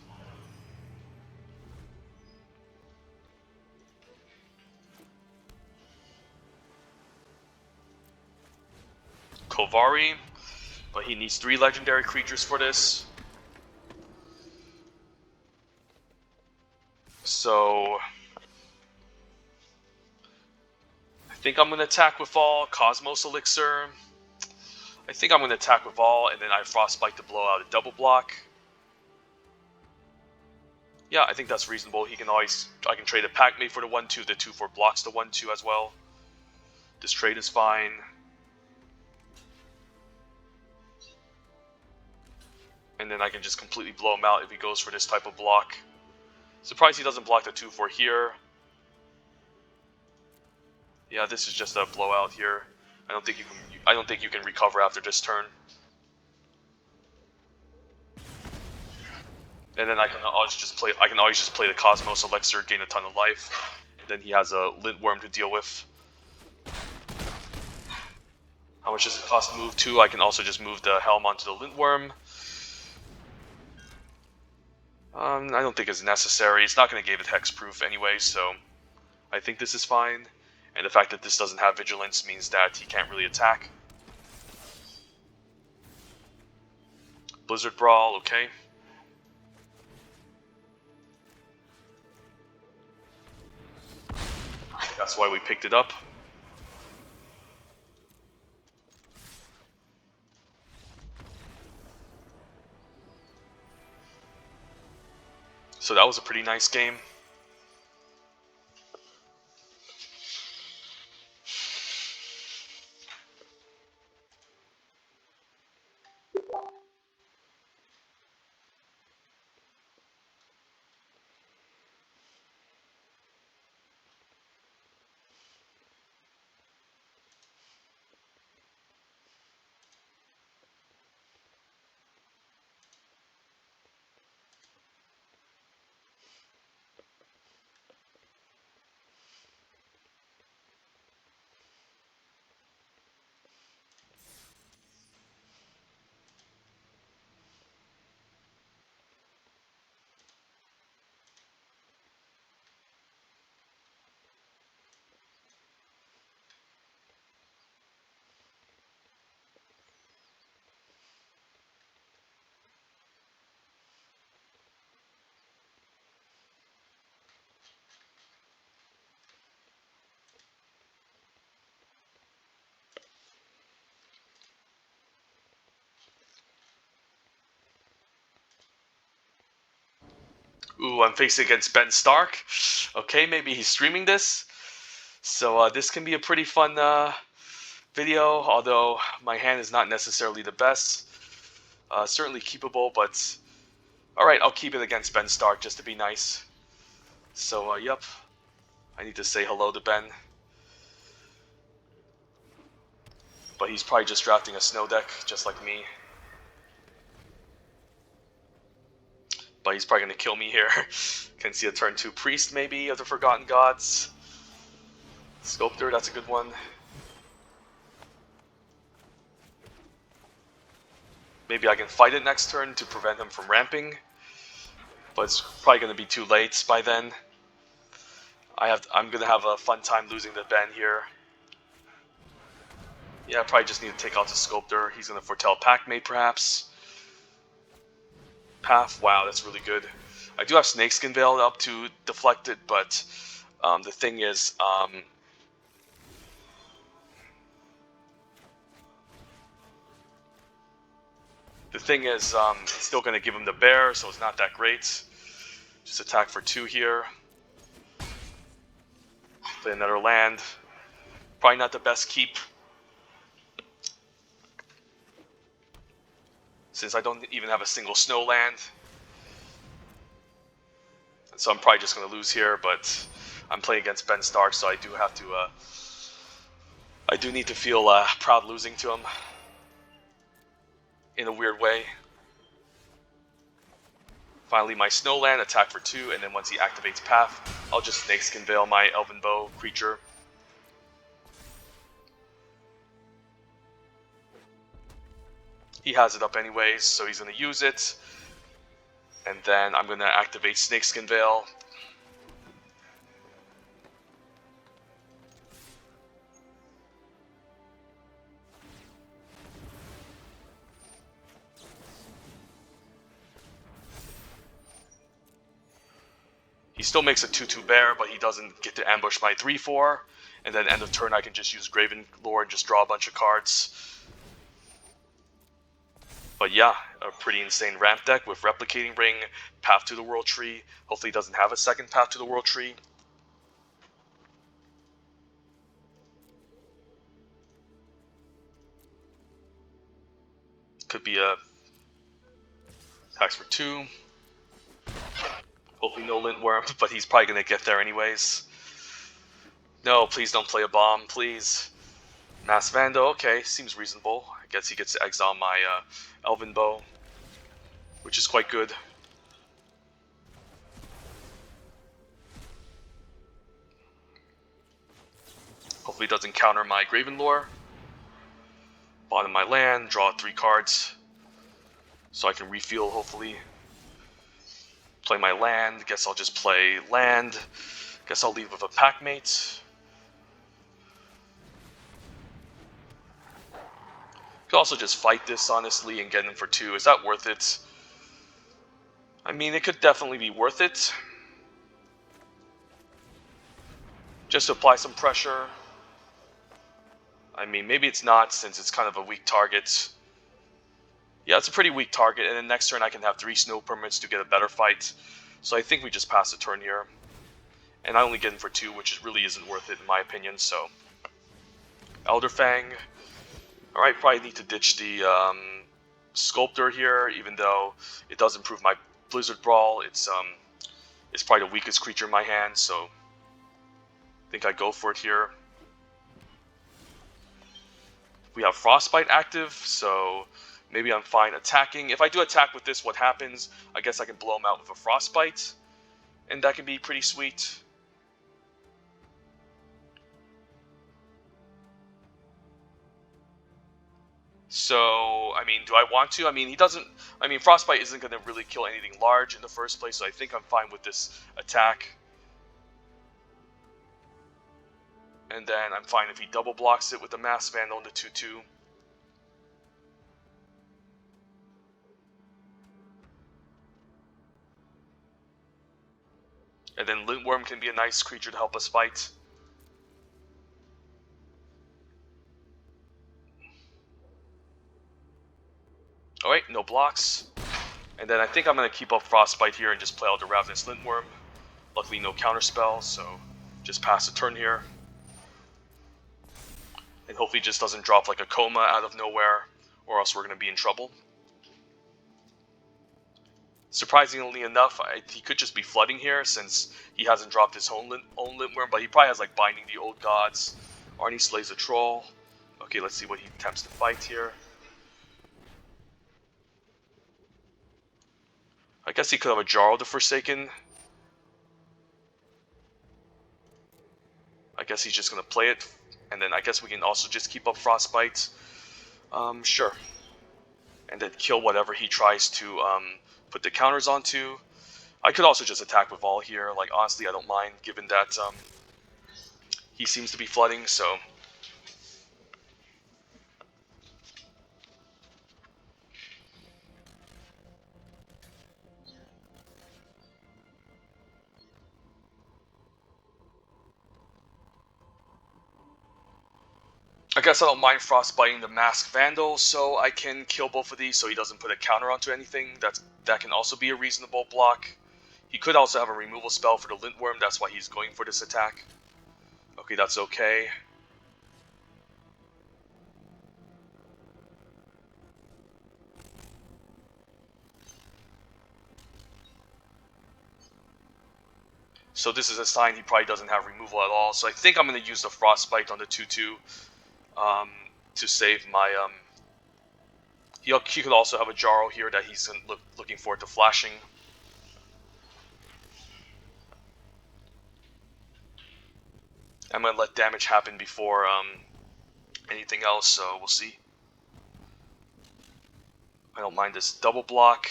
Kovari, but he needs 3 legendary creatures for this. So I think I'm going to attack with all, Cosmos Elixir. I think I'm going to attack with all, and then I Frostbite to blow out a double block. Yeah, I think that's reasonable. He can always, I can trade a Packmate for the 1-2, the 2-4 blocks the 1-2 as well. This trade is fine. And then I can just completely blow him out if he goes for this type of block. Surprised he doesn't block the 2-4 here. Yeah, this is just a blowout here. I don't think you can recover after this turn. And then I can always just play the Cosmos Elixir, gain a ton of life. And then he has a Lindworm to deal with. How much does it cost to move 2? I can also just move the Helm onto the Lindworm. I don't think it's necessary. It's not going to give it hexproof anyway, so I think this is fine. And the fact that this doesn't have Vigilance means that he can't really attack. Blizzard Brawl, okay. That's why we picked it up. So that was a pretty nice game. Ooh, I'm facing against Ben Stark. Okay, maybe he's streaming this. So this can be a pretty fun video, although my hand is not necessarily the best. Certainly keepable, but alright, I'll keep it against Ben Stark just to be nice. So, yep. I need to say hello to Ben. But he's probably just drafting a snow deck, just like me. But he's probably going to kill me here. Can see a turn 2 Priest, maybe, of the Forgotten Gods. Sculptor, that's a good one. Maybe I can fight it next turn to prevent him from ramping. But it's probably going to be too late by then. I'm going to have a fun time losing the Ben here. Yeah, I probably just need to take out the Sculptor. He's going to foretell Packmate, perhaps. Path, wow, that's really good. I do have Snakeskin Veil up to deflect it, but the thing is, The thing is, it's still going to give him the bear, so it's not that great. Just attack for 2 here. Play another land. Probably not the best keep, since I don't even have a single snow land. So I'm probably just going to lose here, but I'm playing against Ben Stark, so I do have to, I do need to feel proud losing to him in a weird way. Finally, my snow land, attack for 2, and then once he activates Path, I'll just Snakeskin Veil my Elven Bow creature. He has it up anyways, so he's going to use it. And then I'm going to activate Snakeskin Veil. He still makes a 2/2 bear, but he doesn't get to ambush my 3/4. And then end of turn I can just use Graven Lore and just draw a bunch of cards. But yeah, a pretty insane ramp deck with Replicating Ring, Path to the World Tree. Hopefully he doesn't have a second Path to the World Tree. Could be a attacks for 2. Hopefully no Lintworm, but he's probably going to get there anyways. No, please don't play a bomb, please. Mass Vando, okay, seems reasonable. I guess he gets to exile my Elven Bow, which is quite good. Hopefully it doesn't counter my Graven Lore. Bottom my land, draw 3 cards, so I can refuel hopefully. Play my land, guess I'll just play land. Guess I'll leave with a Packmate. Could also just fight this, honestly, and get him for 2. Is that worth it? I mean, it could definitely be worth it. Just to apply some pressure. I mean, maybe it's not, since it's kind of a weak target. Yeah, it's a pretty weak target, and then next turn I can have 3 snow permanents to get a better fight. So I think we just pass the turn here. And I only get him for 2, which really isn't worth it in my opinion, so. Elder Fang. Alright, probably need to ditch the Sculptor here, even though it does improve my Blizzard Brawl. It's probably the weakest creature in my hand, so I think I go for it here. We have Frostbite active, so maybe I'm fine attacking. If I do attack with this, what happens? I guess I can blow him out with a Frostbite, and that can be pretty sweet. So, I mean, do I want to? I mean, Frostbite isn't going to really kill anything large in the first place, so I think I'm fine with this attack. And then I'm fine if he double blocks it with the Mass Vandal on the 2/2. And then Lintworm can be a nice creature to help us fight. Alright, no blocks. And then I think I'm going to keep up Frostbite here and just play out the Ravenous Lintworm. Luckily no counterspell, so just pass the turn here. And hopefully it just doesn't drop like a Coma out of nowhere, or else we're going to be in trouble. Surprisingly enough, he could just be flooding here, since he hasn't dropped his own Lintworm, but he probably has like Binding the Old Gods. Arnie slays a troll. Okay, let's see what he attempts to fight here. I guess he could have a Jarl the Forsaken. I guess he's just going to play it. And then I guess we can also just keep up Frostbite. Sure. And then kill whatever he tries to put the counters onto. I could also just attack with all here. Like, honestly, I don't mind, given that he seems to be flooding, so. I guess I don't mind frostbiting the Masked Vandal, so I can kill both of these so he doesn't put a counter onto anything. That can also be a reasonable block. He could also have a removal spell for the Lintworm, that's why he's going for this attack. Okay, that's okay. So this is a sign he probably doesn't have removal at all. So I think I'm going to use the Frostbite on the 2/2 to save my... He could also have a Jarl here that he's looking forward to flashing. I'm going to let damage happen before anything else, so we'll see. I don't mind this double block.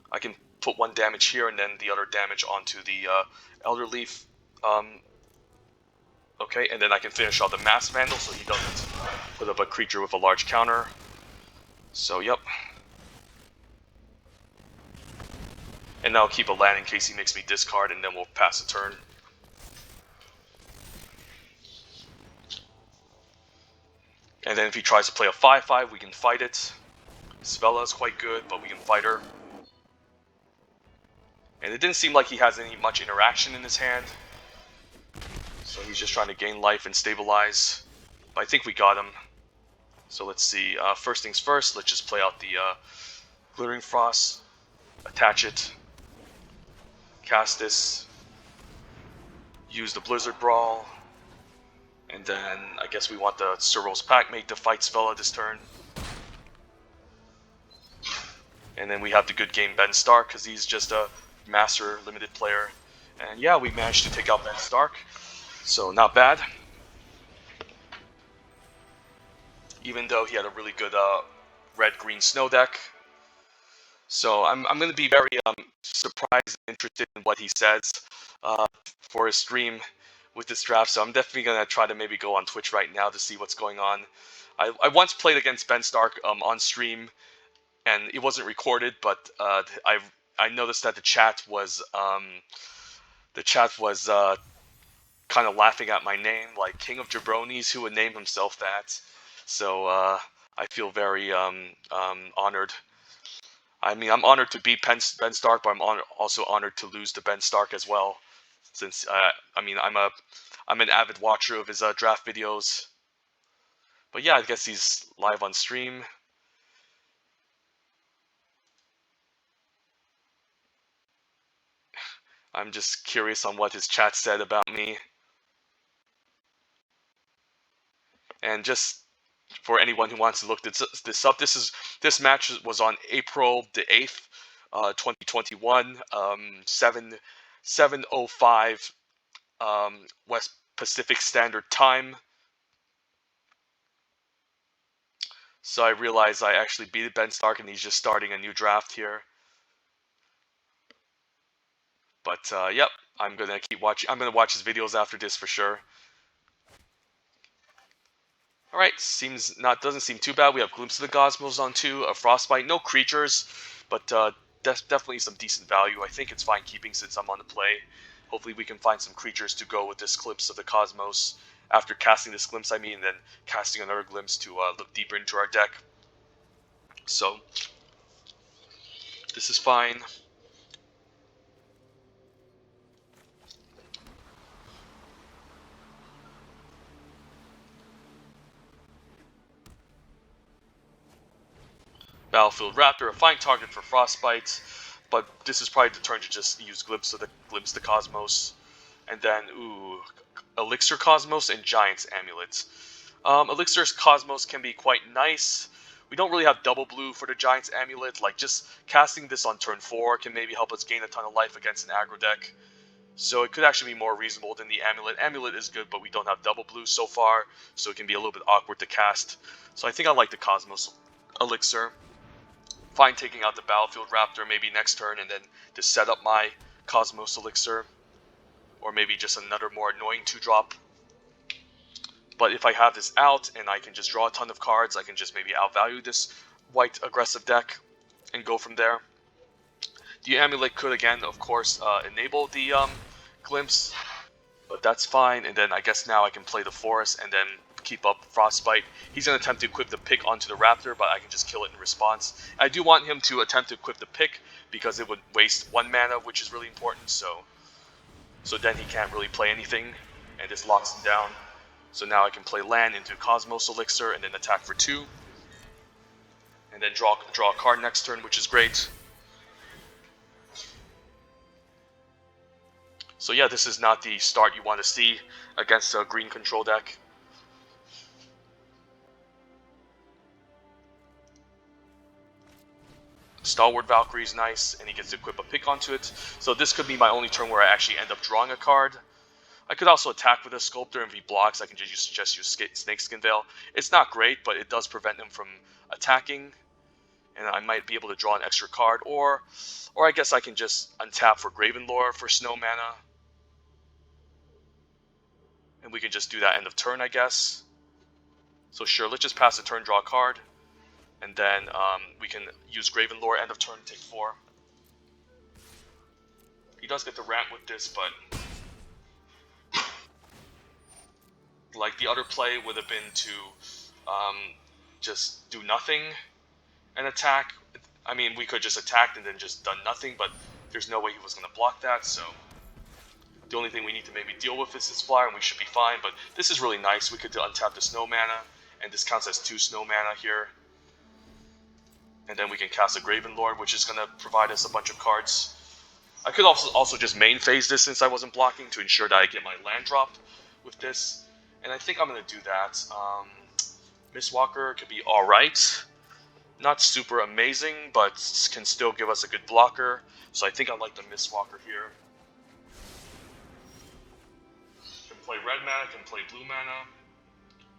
I can put one damage here and then the other damage onto the Elder Leaf. Okay, and then I can finish off the Masked Vandal so he doesn't put up a creature with a large counter. So, yep. And now I'll keep a land in case he makes me discard, and then we'll pass a turn. And then if he tries to play a 5/5, we can fight it. Svella is quite good, but we can fight her. And it didn't seem like he has any much interaction in his hand. So he's just trying to gain life and stabilize. But I think we got him. So let's see. First things first, let's just play out the Glittering Frost. Attach it. Cast this. Use the Blizzard Brawl. And then I guess we want the Suros Packmate to fight Svella this turn. And then we have the good game Ben Stark, because he's just a master limited player. And yeah, we managed to take out Ben Stark. So not bad. Even though he had a really good red-green snow deck. So I'm going to be very surprised and interested in what he says for his stream with this draft. So I'm definitely going to try to maybe go on Twitch right now to see what's going on. I once played against Ben Stark on stream, and it wasn't recorded, but I noticed that the chat was kind of laughing at my name, like King of Jabronis, who would name himself that. So I feel very honored. I mean, I'm honored to beat Ben Stark, but I'm also honored to lose to Ben Stark as well. Since I mean, I'm an avid watcher of his draft videos. But yeah, I guess he's live on stream. I'm just curious on what his chat said about me. And just for anyone who wants to look this up, this match was on April the 8th, 2021, 7:05 West Pacific Standard Time. So I realized I actually beat Ben Stark, and he's just starting a new draft here. But yep, I'm gonna keep watching. I'm gonna watch his videos after this for sure. All right, doesn't seem too bad. We have Glimpse of the Cosmos on 2, a Frostbite, no creatures, but definitely some decent value. I think it's fine keeping since I'm on the play. Hopefully we can find some creatures to go with this Glimpse of the Cosmos. After casting this Glimpse, and then casting another Glimpse to look deeper into our deck. So this is fine. Battlefield Raptor, a fine target for Frostbite, but this is probably the turn to just use Glimpse the Cosmos, and then Elixir Cosmos and Giant's Amulet. Elixir's Cosmos can be quite nice. We don't really have double blue for the Giant's Amulet. Like, just casting this on turn 4 can maybe help us gain a ton of life against an aggro deck. So it could actually be more reasonable than the Amulet. Amulet is good, but we don't have double blue so far, so it can be a little bit awkward to cast. So I think I like the Cosmos Elixir. Fine taking out the Battlefield Raptor maybe next turn, and then to set up my Cosmos Elixir. Or maybe just another more annoying 2-drop. But if I have this out and I can just draw a ton of cards, I can just maybe outvalue this white aggressive deck and go from there. The Amulet could, again, of course, enable the Glimpse, but that's fine. And then I guess now I can play the Forest and then keep up Frostbite. He's going to attempt to equip the pick onto the Raptor, but I can just kill it in response. I do want him to attempt to equip the pick because it would waste 1 mana, which is really important, so then he can't really play anything, and this locks him down. So now I can play land into Cosmos Elixir and then attack for 2. And then draw a card next turn, which is great. So yeah, this is not the start you want to see against a green control deck. Stalwart Valkyrie is nice, and he gets to equip a pick onto it. So this could be my only turn where I actually end up drawing a card. I could also attack with a Sculptor, and if he blocks, I can just use Snakeskin Veil. It's not great, but it does prevent him from attacking, and I might be able to draw an extra card, or I guess I can just untap for Gravenlore for snow mana. And we can just do that end of turn, I guess. So sure, let's just pass the turn, draw a card. And then we can use Gravenlore end of turn, take 4. He does get to ramp with this, but like the other play would have been to just do nothing and attack. I mean, we could just attack and then just done nothing, but there's no way he was going to block that, so the only thing we need to maybe deal with is this flyer, and we should be fine. But this is really nice. We could untap the snow mana, and this counts as 2 snow mana here. And then we can cast a Gravenlord, which is going to provide us a bunch of cards. I could also just main phase this since I wasn't blocking to ensure that I get my land drop with this. And I think I'm going to do that. Mistwalker could be alright. Not super amazing, but can still give us a good blocker. So I think I like the Mistwalker here. Can play red mana, can play blue mana.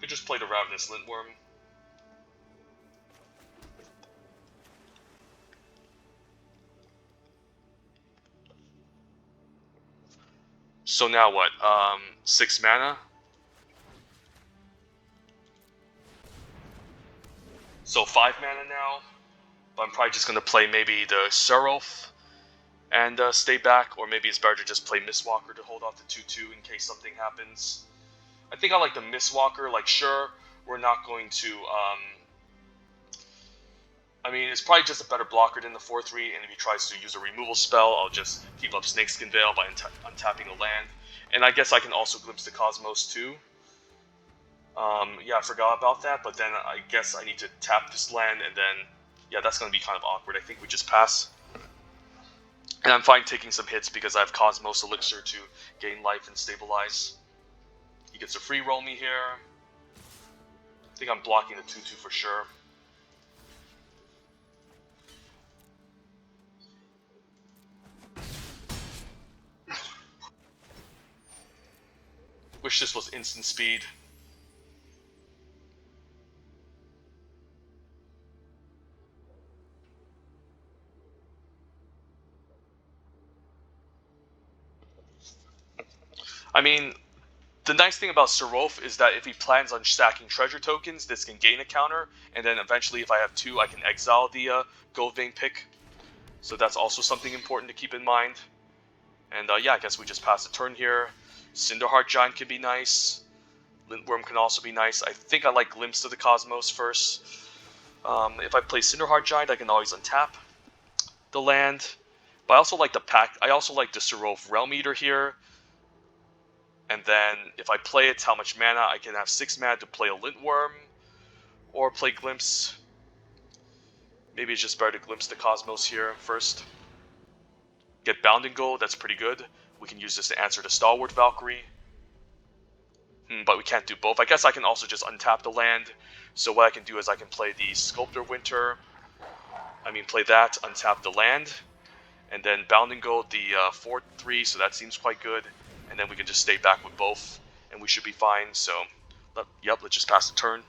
Could just play the Ravenous Lintworm. So now what? 6 mana? So 5 mana now. But I'm probably just going to play maybe the Seraph and stay back, or maybe it's better to just play Mistwalker to hold off the 2/2 in case something happens. I think I like the Mistwalker. Like, sure, we're not going to... I mean, it's probably just a better blocker than the 4/3, and if he tries to use a removal spell, I'll just keep up Snakeskin Veil by untapping a land. And I guess I can also glimpse the Cosmos too. Yeah, I forgot about that, but then I guess I need to tap this land, and then, yeah, that's going to be kind of awkward. I think we just pass. And I'm fine taking some hits because I have Cosmos Elixir to gain life and stabilize. He gets to free roll me here. I think I'm blocking the 2/2 for sure. Wish this was instant speed. I mean, the nice thing about Seraph is that if he plans on stacking treasure tokens, this can gain a counter, and then eventually if I have 2, I can exile the Gold Vein pick. So that's also something important to keep in mind. And yeah, I guess we just pass the turn here. Cinderheart Giant can be nice. Lintworm can also be nice. I think I like Glimpse of the Cosmos first. If I play Cinderheart Giant, I can always untap the land. But I also like the pack. I also like the Seraph Realm Eater here. And then if I play it, how much mana? I can have 6 mana to play a Lintworm or play Glimpse. Maybe it's just better to Glimpse the Cosmos here first. Get Bounding Gold, that's pretty good. We can use this to answer the Stalwart Valkyrie. But we can't do both. I guess I can also just untap the land. So what I can do is I can play the Sculptor Winter. Play that, untap the land. And then Bounding Gold, the 4/3, so that seems quite good. And then we can just stay back with both, and we should be fine. So, yep, let's just pass the turn.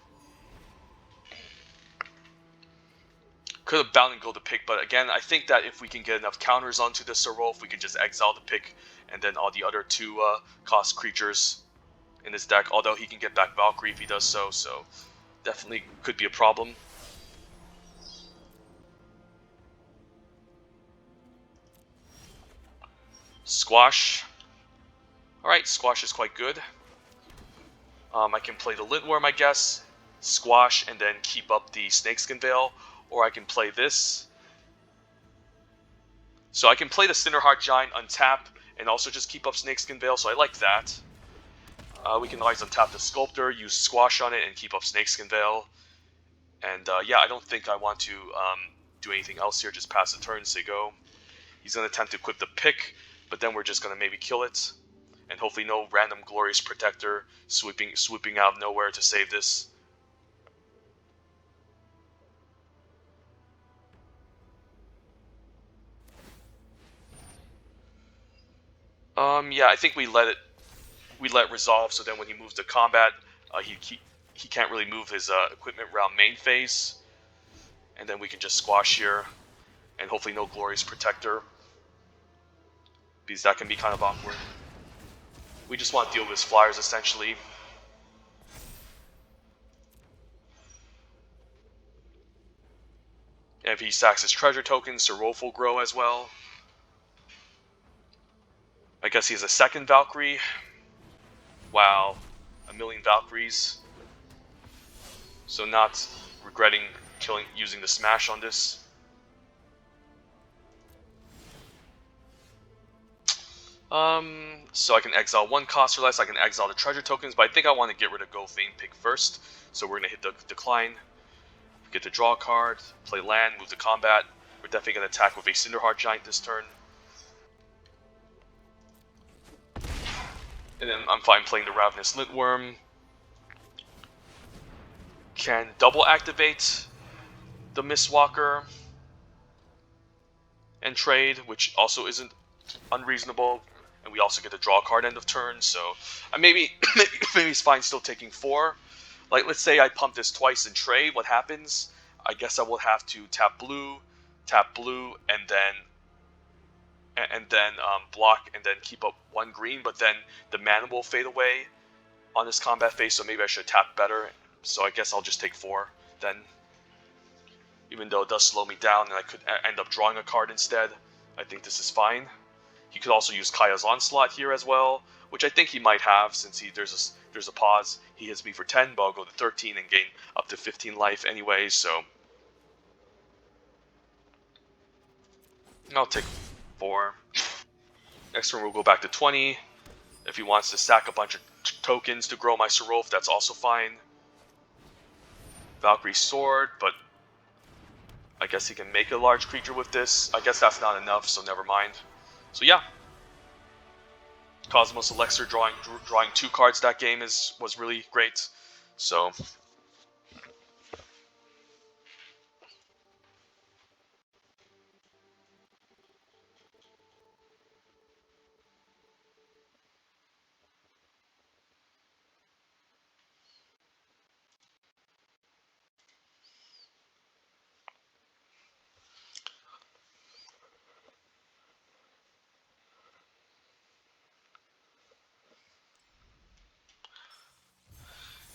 Could have Bounding Gold the pick, but again, I think that if we can get enough counters onto the Seraph, we can just exile the pick, and then all the other 2 cost creatures in this deck, although he can get back Valkyrie if he does so definitely could be a problem. Squash. Alright, Squash is quite good. I can play the Lintworm, I guess, squash, and then keep up the Snakeskin Veil, or I can play this. So I can play the Cinderheart Giant, untap, and also just keep up Snakeskin Veil, so I like that. We can always untap the Sculptor, use Squash on it, and keep up Snakeskin Veil. And yeah, I don't think I want to do anything else here, just pass the turn, say go. He's going to attempt to equip the pick, but then we're just going to maybe kill it. And hopefully no random Glorious Protector swooping out of nowhere to save this. Yeah, I think we let resolve, so then when he moves to combat, he can't really move his equipment around main phase. And then we can just squash here, and hopefully no Glorious Protector, because that can be kind of awkward. We just want to deal with his flyers, essentially. And if he sacks his treasure tokens, Seraph will grow as well. I guess he has a second Valkyrie. Wow, a million Valkyries. So not regretting using the smash on this. So I can exile one cost or less. I can exile the treasure tokens, but I think I want to get rid of Go Vane Pick first. So we're gonna hit the decline. Get to draw a card, play land, move to combat. We're definitely gonna attack with a Cinderheart Giant this turn. And then I'm fine playing the Ravenous Lintworm. Can double activate the Mistwalker and trade, which also isn't unreasonable. And we also get to draw a card end of turn, so maybe it's fine still taking 4. Like, let's say I pump this twice and trade, what happens? I guess I will have to tap blue, and then block, and then keep up 1 green, but then the mana will fade away on this combat phase, so maybe I should tap better. So I guess I'll just take 4 then. Even though it does slow me down and I could end up drawing a card instead, I think this is fine. He could also use Kaya's Onslaught here as well, which I think he might have, since there's a pause. He hits me for 10, but I'll go to 13 and gain up to 15 life anyway, so I'll take 4. Next turn we'll go back to 20. If he wants to stack a bunch of tokens to grow my Seraph, that's also fine. Valkyrie Sword, but I guess he can make a large creature with this. I guess that's not enough, so never mind. So yeah, Cosmos Elixir drawing 2 cards that game was really great. So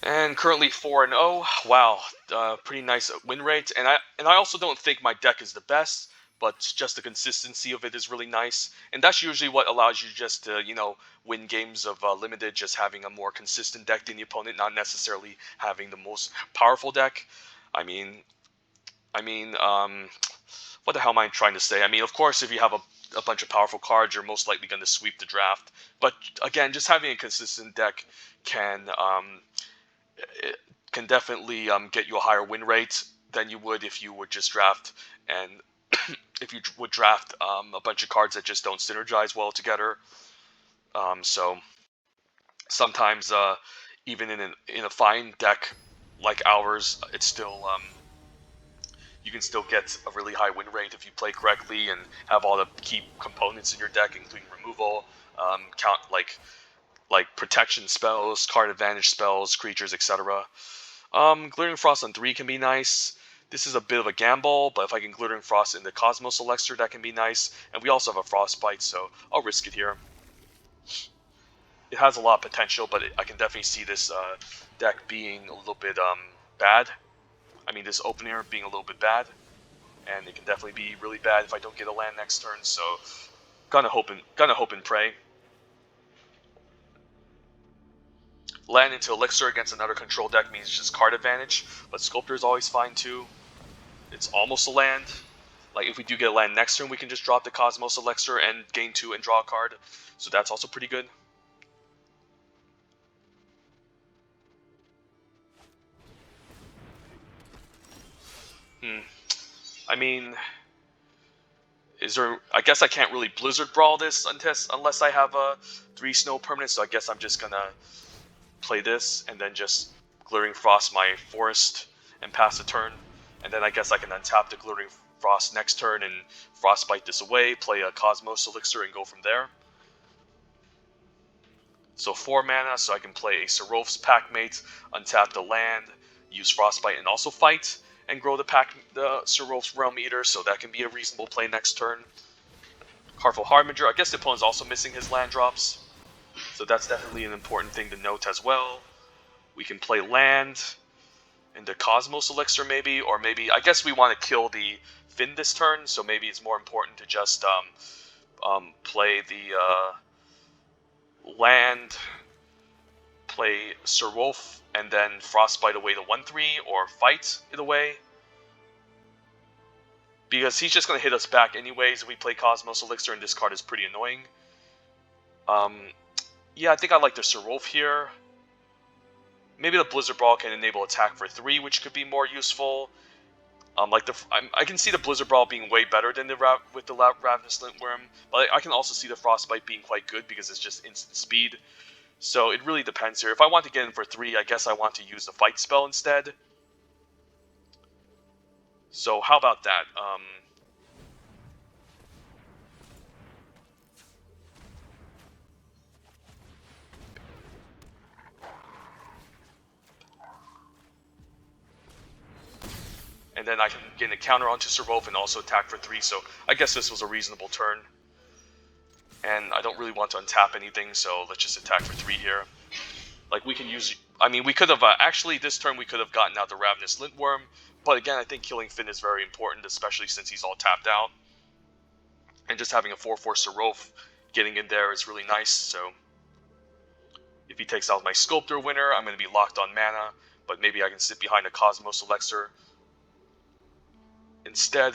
and currently 4-0. Wow, pretty nice win rate. And I also don't think my deck is the best, but just the consistency of it is really nice. And that's usually what allows you just to, win games of limited, just having a more consistent deck than the opponent, not necessarily having the most powerful deck. I mean, what the hell am I trying to say? I mean, of course, if you have a bunch of powerful cards, you're most likely going to sweep the draft. But again, just having a consistent deck it can definitely get you a higher win rate than you would if you would just draft, and if you would draft a bunch of cards that just don't synergize well together. So sometimes even in a fine deck like ours, it's still you can still get a really high win rate if you play correctly and have all the key components in your deck, including removal, count like protection spells, card advantage spells, creatures, etc. Glittering Frost on 3 can be nice. This is a bit of a gamble, but if I can Glittering Frost in the Cosmos Elixir, that can be nice. And we also have a Frostbite, so I'll risk it here. It has a lot of potential, but I can definitely see this deck being a little bit bad. I mean, this opener being a little bit bad, and it can definitely be really bad if I don't get a land next turn. So, gonna hope and pray. Land into Elixir against another control deck means just card advantage, but Sculptor is always fine too. It's almost a land. Like, if we do get a land next turn, we can just drop the Cosmos Elixir and gain 2 and draw a card. So that's also pretty good. I mean, is there... I guess I can't really Blizzard Brawl this unless I have a 3 snow permanent, so I guess I'm just gonna play this and then just Glittering Frost my Forest and pass the turn. And then I guess I can untap the Glittering Frost next turn and Frostbite this away, play a Cosmos Elixir and go from there. So 4 mana, so I can play a Serof's Packmate, untap the land, use Frostbite and also fight, and grow the Serof's Realm Eater, so that can be a reasonable play next turn. Carful Harbinger, I guess the opponent's also missing his land drops, so that's definitely an important thing to note as well. We can play land into Cosmos Elixir maybe, or maybe, I guess we want to kill the Finn this turn, so maybe it's more important to just play the land, play Serwolf, and then Frostbite away the 1/3, or fight it away. Because he's just going to hit us back anyways if we play Cosmos Elixir, and this card is pretty annoying. Yeah, I think I like the Serwolf here. Maybe the Blizzard Brawl can enable attack for 3, which could be more useful. I can see the Blizzard Brawl being way better than the Ravenous Lintworm, but I can also see the Frostbite being quite good because it's just instant speed. So it really depends here. If I want to get in for 3, I guess I want to use the Fight spell instead. So how about that? And then I can get a counter onto Serwolf and also attack for 3, so I guess this was a reasonable turn. And I don't really want to untap anything, so let's just attack for 3 here. Like, we can use... I mean, we could have... actually, this turn we could have gotten out the Ravenous Lintworm, but again, I think killing Finn is very important, especially since he's all tapped out. And just having a 4/4 Serwolf getting in there is really nice, so... If he takes out my Sculptor winner, I'm going to be locked on mana, but maybe I can sit behind a Cosmos Elixir instead.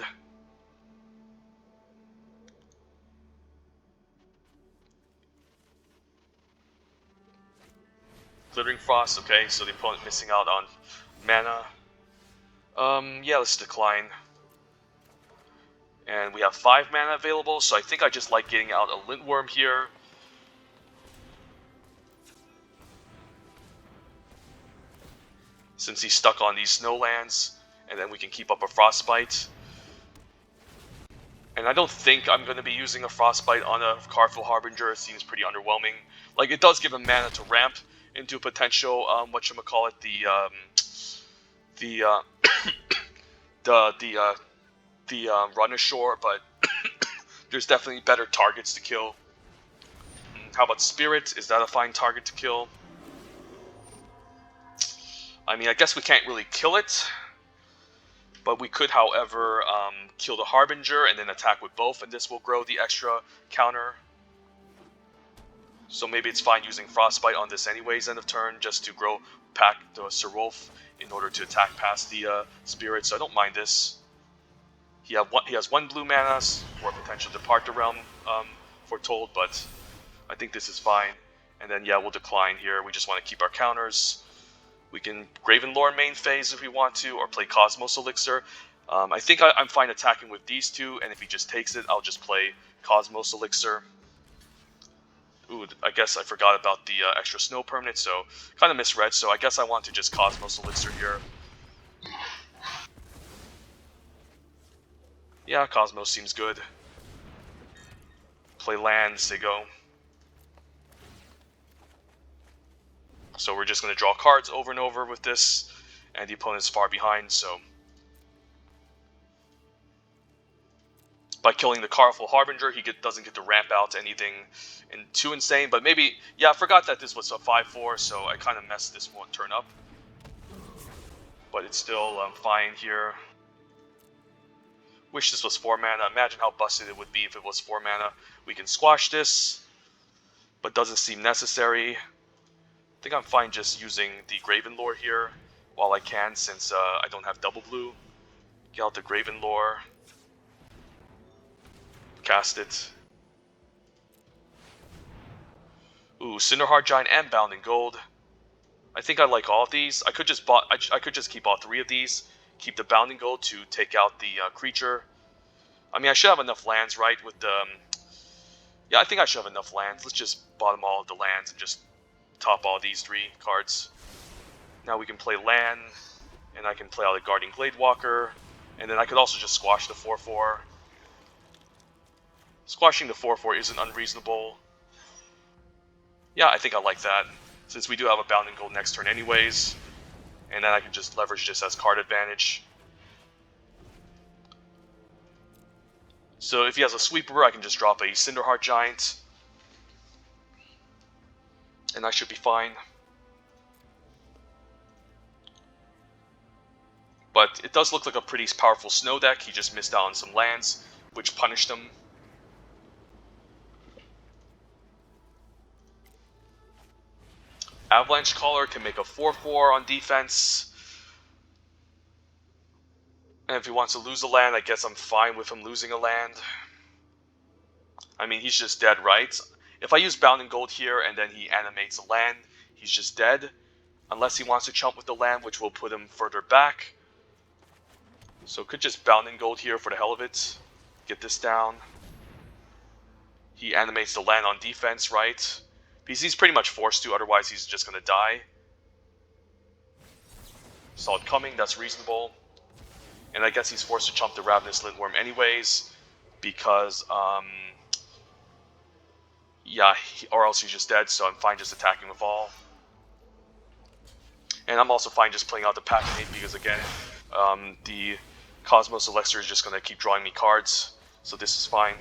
Glittering Frost, okay, so the opponent missing out on mana. Yeah, let's decline. And we have 5 mana available, so I think I just like getting out a Lintworm here. Since he's stuck on these Snowlands, and then we can keep up a Frostbite. And I don't think I'm going to be using a Frostbite on a Carful Harbinger. It seems pretty underwhelming. Like, it does give him mana to ramp into a potential, whatchamacallit, the run ashore, but there's definitely better targets to kill. How about Spirit? Is that a fine target to kill? I mean, I guess we can't really kill it, but we could, however, kill the Harbinger and then attack with both, and this will grow the extra counter. So maybe it's fine using Frostbite on this anyways, end of turn, just to grow back the Serwolf in order to attack past the Spirit, so I don't mind this. He has 1 blue mana for potential Depart the Realm foretold, but I think this is fine. And then, yeah, we'll decline here. We just want to keep our counters. We can Gravenlore main phase if we want to, or play Cosmos Elixir. I think I'm fine attacking with these 2, and if he just takes it, I'll just play Cosmos Elixir. Ooh, I guess I forgot about the extra snow permanent, so kind of misread, so I guess I want to just Cosmos Elixir here. Yeah, Cosmos seems good. Play lands, they go. So we're just going to draw cards over and over with this, and the opponent's far behind, so... By killing the Carful Harbinger, he doesn't get to ramp out anything too insane, but maybe... Yeah, I forgot that this was a 5/4, so I kind of messed this one turn up. But it's still fine here. Wish this was 4 mana. Imagine how busted it would be if it was 4 mana. We can squash this, but doesn't seem necessary. I think I'm fine just using the Graven Lore here while I can, since I don't have double blue. Get out the Graven Lore. Cast it. Ooh, Cinderheart Giant and Bound in Gold. I think I like all of these. I could just keep all three of these. Keep the Bound in Gold to take out the creature. I mean, I should have enough lands, right? With the yeah, I think I should have enough lands. Let's just bottom all of the lands and just top all these three cards. Now we can play land, and I can play out a Guardian Gladewalker, and then I could also just squash the 4/4. Squashing the 4/4 isn't unreasonable. Yeah, I think I like that, since we do have a Bound in Gold next turn anyways, and then I can just leverage this as card advantage. So if he has a sweeper, I can just drop a Cinderheart Giant, and I should be fine. But it does look like a pretty powerful snow deck. He just missed out on some lands, which punished him. Avalanche Caller can make a 4/4 on defense. And if he wants to lose a land, I guess I'm fine with him losing a land. I mean, he's just dead, right? If I use Bound in Gold here and then he animates a land, he's just dead. Unless he wants to chump with the land, which will put him further back. So could just Bound in Gold here for the hell of it. Get this down. He animates the land on defense, right? Because he's pretty much forced to, otherwise he's just going to die. Saw it coming, that's reasonable. And I guess he's forced to chump the Ravenous Lindworm anyways, because, yeah, or else he's just dead, so I'm fine just attacking with all. And I'm also fine just playing out the Pachinate, because again, the Cosmos Elixir is just going to keep drawing me cards, so this is fine.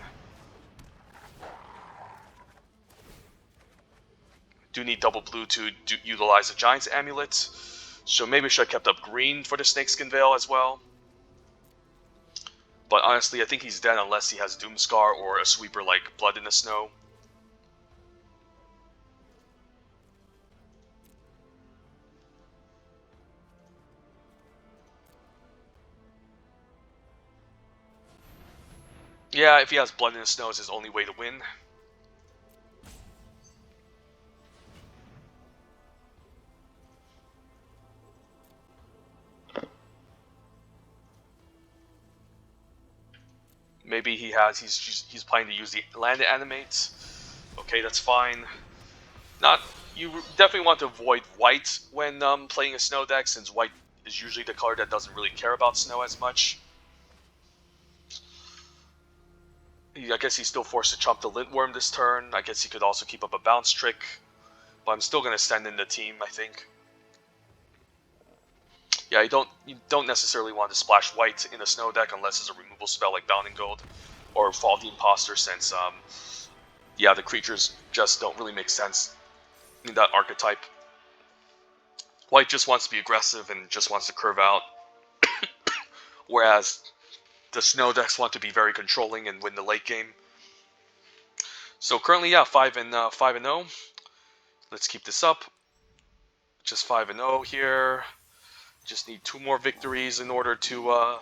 Do need double blue to utilize the Giant's Amulet, so maybe I should have kept up green for the Snakeskin Veil as well. But honestly, I think he's dead unless he has Doomscar or a sweeper like Blood in the Snow. Yeah, if he has Blood in the Snow, it's his only way to win. Maybe he's planning to use the land to animate. Okay, that's fine. You definitely want to avoid white when playing a snow deck, since white is usually the color that doesn't really care about snow as much. I guess he's still forced to chump the Lintworm this turn. I guess he could also keep up a bounce trick, but I'm still going to send in the team, I think. Yeah, you don't necessarily want to splash white in a snow deck unless it's a removal spell like Bound in Gold or Fall the Imposter, since yeah, the creatures just don't really make sense in that archetype. White just wants to be aggressive and just wants to curve out, whereas the snow decks want to be very controlling and win the late game. So currently, yeah, 5-0. Let's keep this up. Just 5-0 here. Just need 2 more victories in order to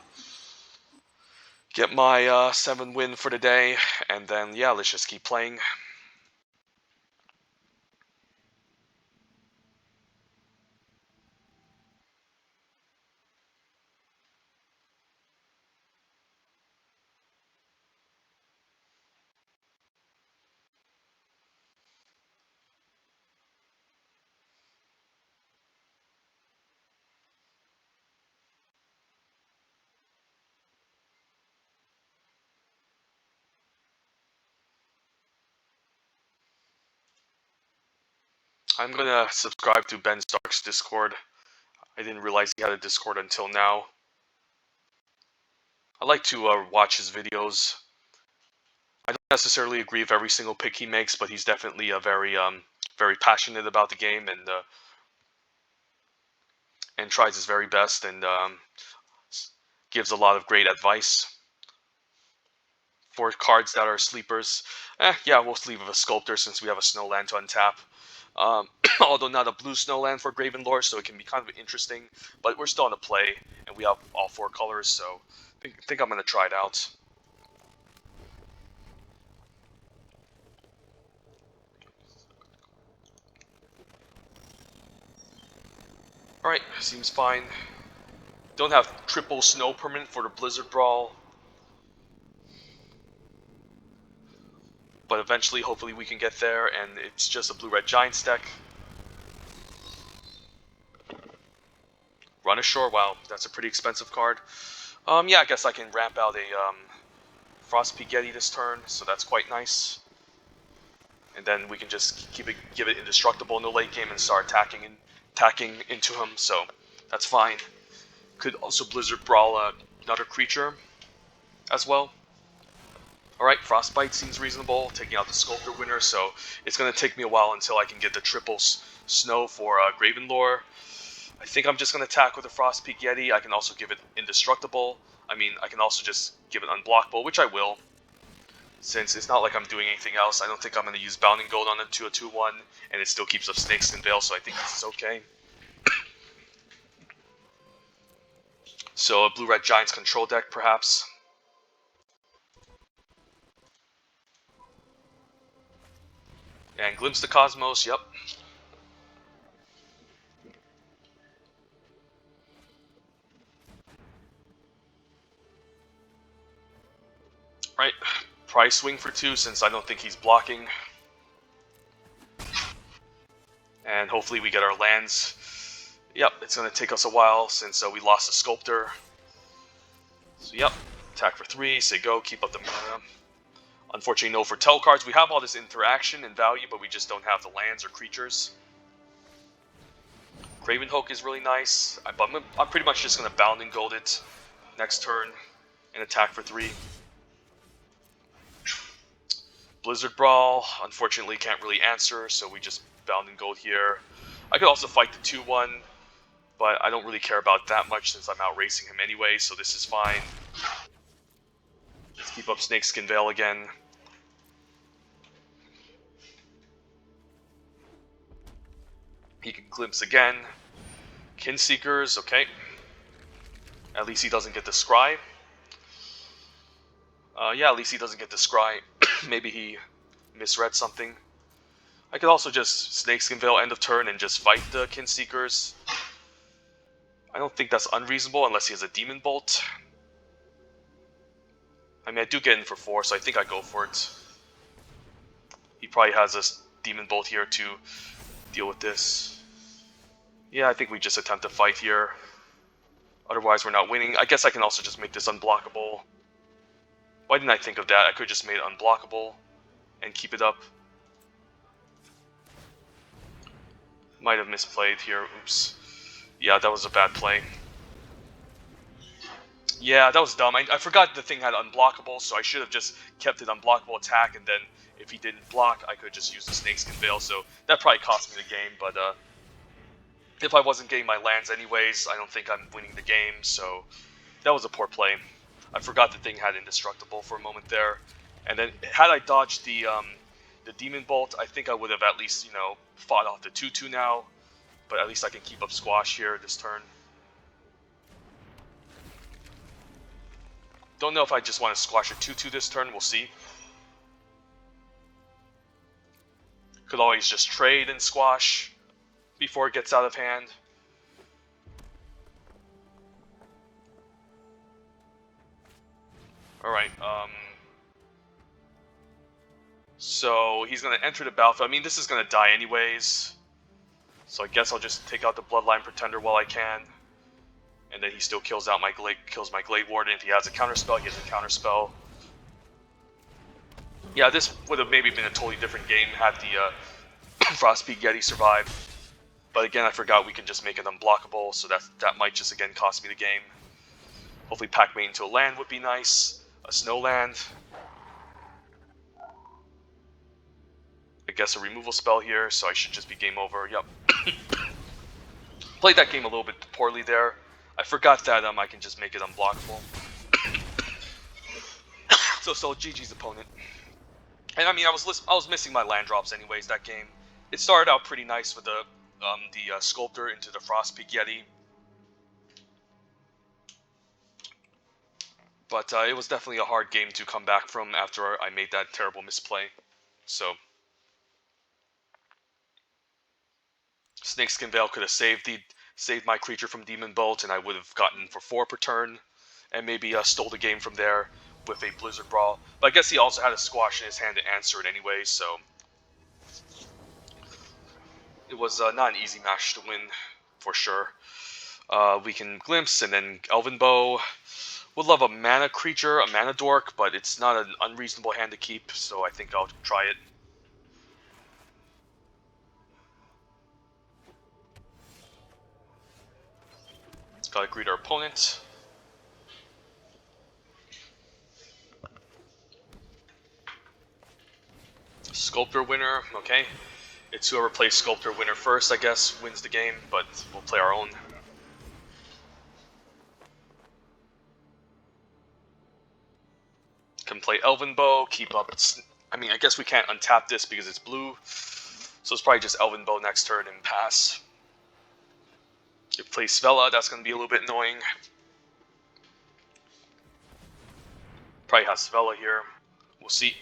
get my 7 win for the day, and then yeah, let's just keep playing. I'm gonna subscribe to Ben Stark's Discord. I didn't realize he had a Discord until now. I like to watch his videos. I don't necessarily agree with every single pick he makes, but he's definitely a very passionate about the game, and tries his very best, and gives a lot of great advice for cards that are sleepers. Yeah, we'll leave with a Sculptor since we have a Snowland to untap. Although not a blue snowland for Gravenlore, so it can be kind of interesting. But we're still on the play, and we have all 4 colors, so I think I'm going to try it out. Alright, seems fine. Don't have triple snow permanent for the Blizzard Brawl. But eventually, hopefully we can get there, and it's just a blue-red Giants deck. Run Ashore, wow, that's a pretty expensive card. Yeah, I guess I can ramp out a Frost Peak Yeti this turn, so that's quite nice. And then we can just give it indestructible in the late game and start attacking into him, so that's fine. Could also Blizzard Brawl another creature as well. Alright, Frostbite seems reasonable, taking out the Sculptor winner, so it's going to take me a while until I can get the triple snow for Gravenlore. I think I'm just going to attack with a Frost Peak Yeti. I can also give it indestructible. I mean, I can also just give it unblockable, which I will. Since it's not like I'm doing anything else, I don't think I'm going to use Bounding Gold on it to a 2-1, and it still keeps up Snakeskin Veil, so I think this is okay. So a Blue-Red Giants control deck, perhaps. And Glimpse the Cosmos, yep. Right, price swing for 2 since I don't think he's blocking. And hopefully we get our lands. Yep, it's going to take us a while since we lost a Sculptor. So yep, attack for 3, say go, keep up the mana. Unfortunately no Foretell cards. We have all this interaction and value, but we just don't have the lands or creatures. Gravenhook is really nice, but I'm pretty much just going to Bounding Gold it next turn and attack for 3. Blizzard Brawl, unfortunately can't really answer, so we just Bounding Gold here. I could also fight the 2-1, but I don't really care about that much since I'm out racing him anyway, so this is fine. Let's keep up Snakeskin Veil again. He can Glimpse again. Kinseekers, okay. At least he doesn't get the Scry. Yeah, at least he doesn't get the Scry. Maybe he misread something. I could also just Snakeskin Veil end of turn and just fight the Kinseekers. I don't think that's unreasonable unless he has a Demon Bolt. I mean, I do get in for 4, so I think I go for it. He probably has a Demon Bolt here to deal with this. Yeah, I think we just attempt to fight here. Otherwise, we're not winning. I guess I can also just make this unblockable. Why didn't I think of that? I could just made it unblockable and keep it up. Might have misplayed here. Oops. Yeah, that was a bad play. Yeah, that was dumb. I forgot the thing had unblockable, so I should have just kept it unblockable attack, and then if he didn't block, I could just use the Snakeskin Veil, so that probably cost me the game, but if I wasn't getting my lands anyways, I don't think I'm winning the game, so that was a poor play. I forgot the thing had indestructible for a moment there, and then had I dodged the Demon Bolt, I think I would have at least, you know, fought off the 2-2 now, but at least I can keep up Squash here this turn. Don't know if I just want to squash a 2-2 this turn, we'll see. Could always just trade and squash before it gets out of hand. Alright, so he's going to enter the battlefield. I mean, this is going to die anyways. So I guess I'll just take out the Bloodline Pretender while I can. And then he still kills my Glade Warden. If he has a counterspell, he has a counterspell. Yeah, this would have maybe been a totally different game had the Frostpeak Yeti survived. But again, I forgot we can just make it unblockable, so that might just again cost me the game. Hopefully pack me into a land would be nice. A snow land. I guess a removal spell here, so I should just be game over. Yep. Played that game a little bit poorly there. I forgot that I can just make it unblockable. So GG's opponent. And I mean, I was missing my land drops anyways that game. It started out pretty nice with the Sculptor into the Frostpeak Yeti. But it was definitely a hard game to come back from after I made that terrible misplay. So Snakeskin Veil could have saved my creature from Demon Bolt, and I would have gotten for 4 per turn, and maybe stole the game from there with a Blizzard Brawl. But I guess he also had a Squash in his hand to answer it anyway, so it was not an easy match to win, for sure. We can Glimpse, and then Elven Bow. Would love a mana creature, a mana dork, but it's not an unreasonable hand to keep, so I think I'll try it. Gotta greet our opponent. Sculptor winner, okay. It's whoever plays Sculptor winner first, I guess, wins the game, but we'll play our own. Can play Elven Bow, keep up. I mean, I guess we can't untap this because it's blue, so it's probably just Elven Bow next turn and pass. If you play Svella, that's going to be a little bit annoying. Probably has Svella here. We'll see.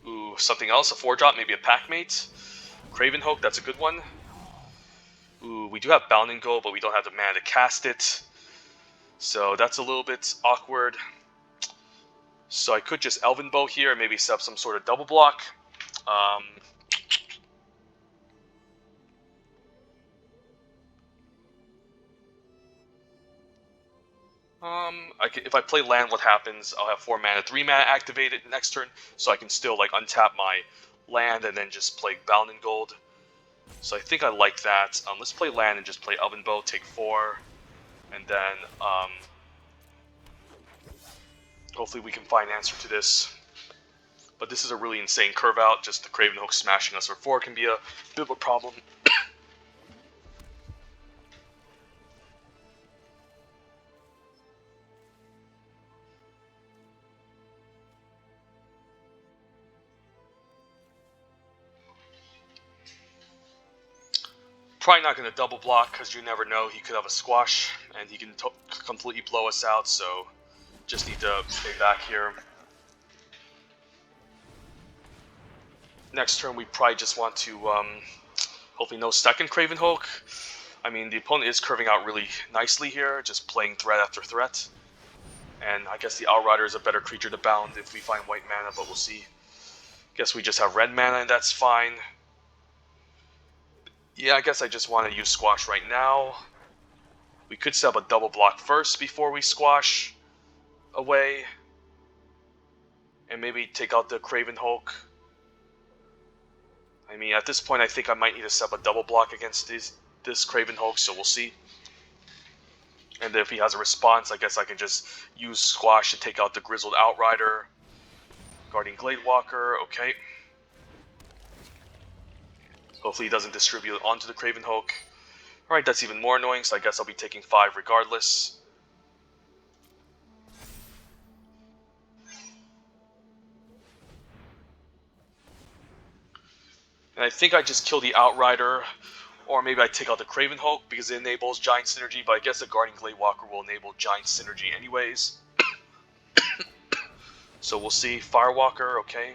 Ooh, something else, a 4-drop, maybe a Packmate. Cravenhoke, that's a good one. Ooh, we do have Bound and Go, but we don't have the mana to cast it. So that's a little bit awkward. So I could just Elven Bow here and maybe set up some sort of double block. If I play land, what happens? I'll have 4 mana, 3 mana activated next turn, so I can still like untap my land and then just play Bound and Gold. So I think I like that. Let's play land and just play Elven Bow, take 4, and then hopefully we can find an answer to this. But this is a really insane curve out. Just the Cravenhook smashing us for 4 can be a bit of a problem. Probably not going to double block because you never know. He could have a Squash and he can completely blow us out, so just need to stay back here. Next turn we probably just want to hopefully no second Cravenhook. I mean, the opponent is curving out really nicely here, just playing threat after threat. And I guess the Outrider is a better creature to bound if we find white mana, but we'll see. Guess we just have red mana and that's fine. Yeah, I guess I just want to use Squash right now. We could set up a double block first before we Squash away. And maybe take out the Cravenhook. I mean, at this point, I think I might need to set up a double block against this Cravenhook, so we'll see. And if he has a response, I guess I can just use Squash to take out the Grizzled Outrider. Guardian Gladewalker, okay. Hopefully he doesn't distribute onto the Cravenhook. Alright, that's even more annoying, so I guess I'll be taking 5 regardless. And I think I just kill the Outrider, or maybe I take out the Cravenhook because it enables Giant Synergy, but I guess the Guardian Gladewalker will enable Giant Synergy anyways. So we'll see. Firewalker, okay.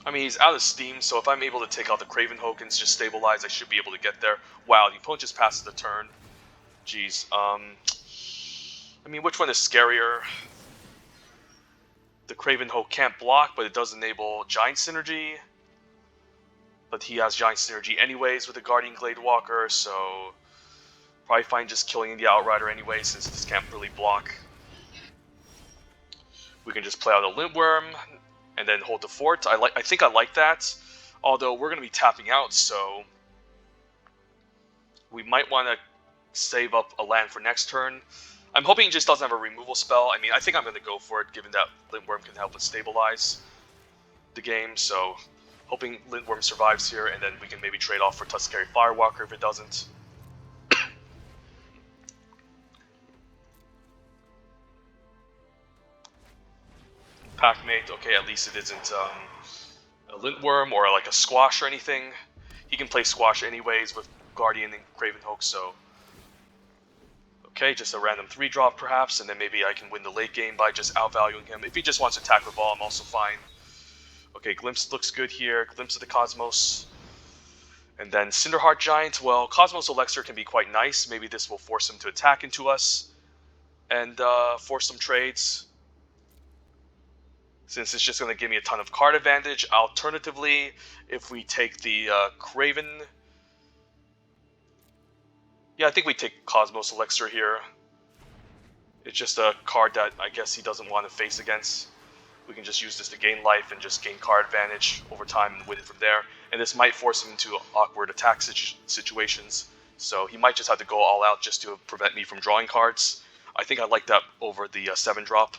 I mean, he's out of steam, so if I'm able to take out the Cravenhook and just stabilize, I should be able to get there. Wow, the opponent just passes the turn. Jeez. I mean, which one is scarier? The Cravenhook can't block, but it does enable Giant Synergy. But he has Giant Synergy anyways with the Guardian Gladewalker, so probably fine just killing the Outrider anyway, since this can't really block. We can just play out a Lintworm and then hold the fort. I think I like that. Although we're going to be tapping out, so we might want to save up a land for next turn. I'm hoping he just doesn't have a removal spell. I mean, I think I'm going to go for it, given that Lintworm can help us stabilize the game. So, hoping Lintworm survives here, and then we can maybe trade off for Tuskegee Firewalker if it doesn't. Packmate, okay, at least it isn't a Lintworm or like a Squash or anything. He can play Squash anyways with Guardian and Craven Hook, so... Okay, just a random 3-drop perhaps, and then maybe I can win the late game by just outvaluing him. If he just wants to attack with ball, I'm also fine. Okay, Glimpse looks good here. Glimpse of the Cosmos. And then Cinderheart Giant. Well, Cosmos Elixir can be quite nice. Maybe this will force him to attack into us and force some trades, since it's just going to give me a ton of card advantage. Alternatively, if we take the Craven... Yeah, I think we take Cosmos Elixir here. It's just a card that I guess he doesn't want to face against. We can just use this to gain life and just gain card advantage over time and win from there. And this might force him into awkward attack situations. So he might just have to go all out just to prevent me from drawing cards. I think I like that over the 7-drop,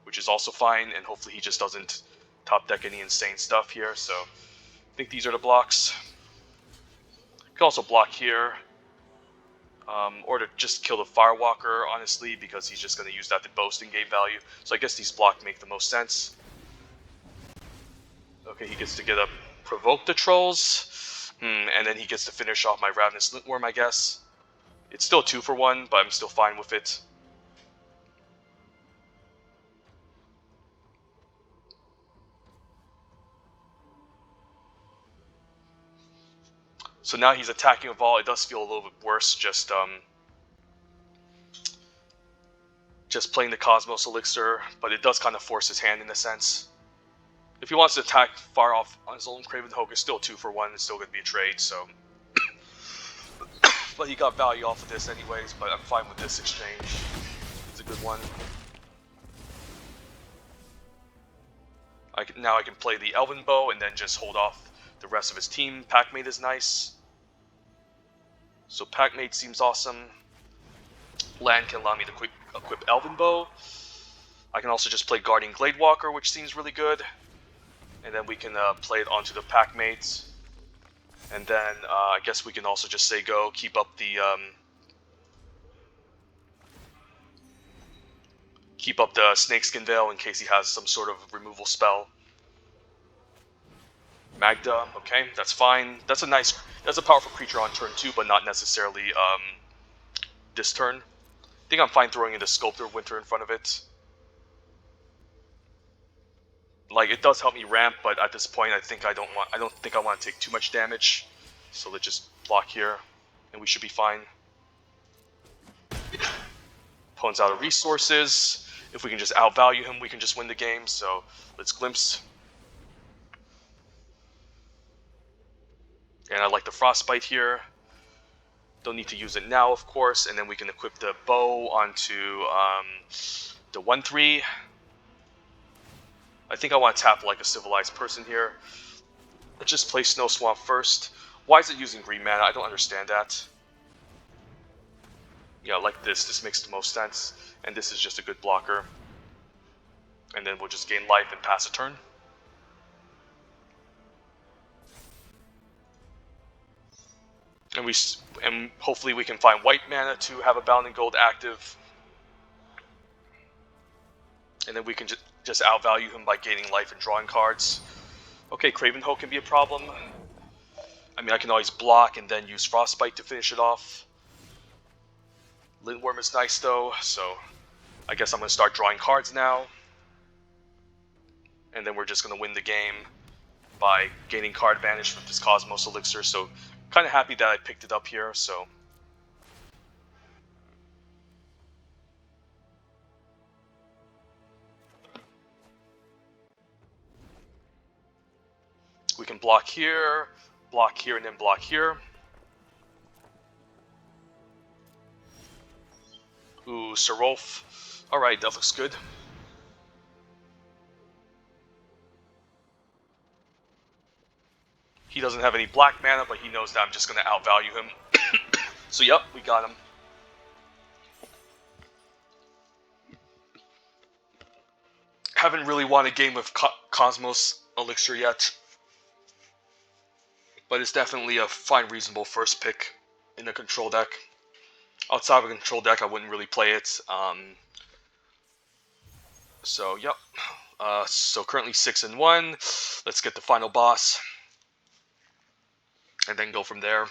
which is also fine. And hopefully he just doesn't top deck any insane stuff here. So I think these are the blocks. You can also block here. Or to just kill the Firewalker, honestly, because he's just going to use that to boast in game value. So I guess these blocks make the most sense. Okay, he gets to get up, provoke the Trolls, and then he gets to finish off my Ravenous Lintworm, I guess. It's still 2 for 1, but I'm still fine with it. So now he's attacking with all. It does feel a little bit worse just playing the Cosmos Elixir, but it does kind of force his hand in a sense. If he wants to attack far off on his own, Craven Hogue is still 2 for 1. It's still going to be a trade, so... But he got value off of this anyways, but I'm fine with this exchange. It's a good one. Now I can play the Elven Bow and then just hold off the rest of his team. Packmate is nice. So Packmate seems awesome. Land can allow me to equip Elven Bow. I can also just play Guardian Gladewalker, which seems really good. And then we can play it onto the Packmates. And then I guess we can also just say go, keep up the Snakeskin Veil in case he has some sort of removal spell. Magda, okay, that's fine. That's a powerful creature on turn 2, but not necessarily this turn. I think I'm fine throwing in the Sculptor Winter in front of it. Like, it does help me ramp, but at this point I don't think I want to take too much damage. So let's just block here, and we should be fine. Opponent's out of resources. If we can just outvalue him, we can just win the game. So let's Glimpse. And I like the Frostbite here. Don't need to use it now, of course. And then we can equip the bow onto the 1/3. I think I want to tap like a civilized person here. Let's just play Snow Swamp first. Why is it using green mana? I don't understand that. Yeah, like this. This makes the most sense. And this is just a good blocker. And then we'll just gain life and pass a turn. And hopefully we can find white mana to have a Bounding Gold active. And then we can just outvalue him by gaining life and drawing cards. Okay, Craven Hogue can be a problem. I mean, I can always block and then use Frostbite to finish it off. Lintworm is nice though, so I guess I'm going to start drawing cards now. And then we're just going to win the game by gaining card advantage with this Cosmos Elixir. So kind of happy that I picked it up here, so... We can block here, and then block here. Ooh, Serolf. Alright, that looks good. He doesn't have any black mana, but he knows that I'm just going to outvalue him. So yep, we got him. Haven't really won a game with Cosmos Elixir yet. But it's definitely a fine, reasonable first pick in a control deck. Outside of a control deck, I wouldn't really play it. So, yep. So currently 6-1. Let's get the final boss, and then go from there.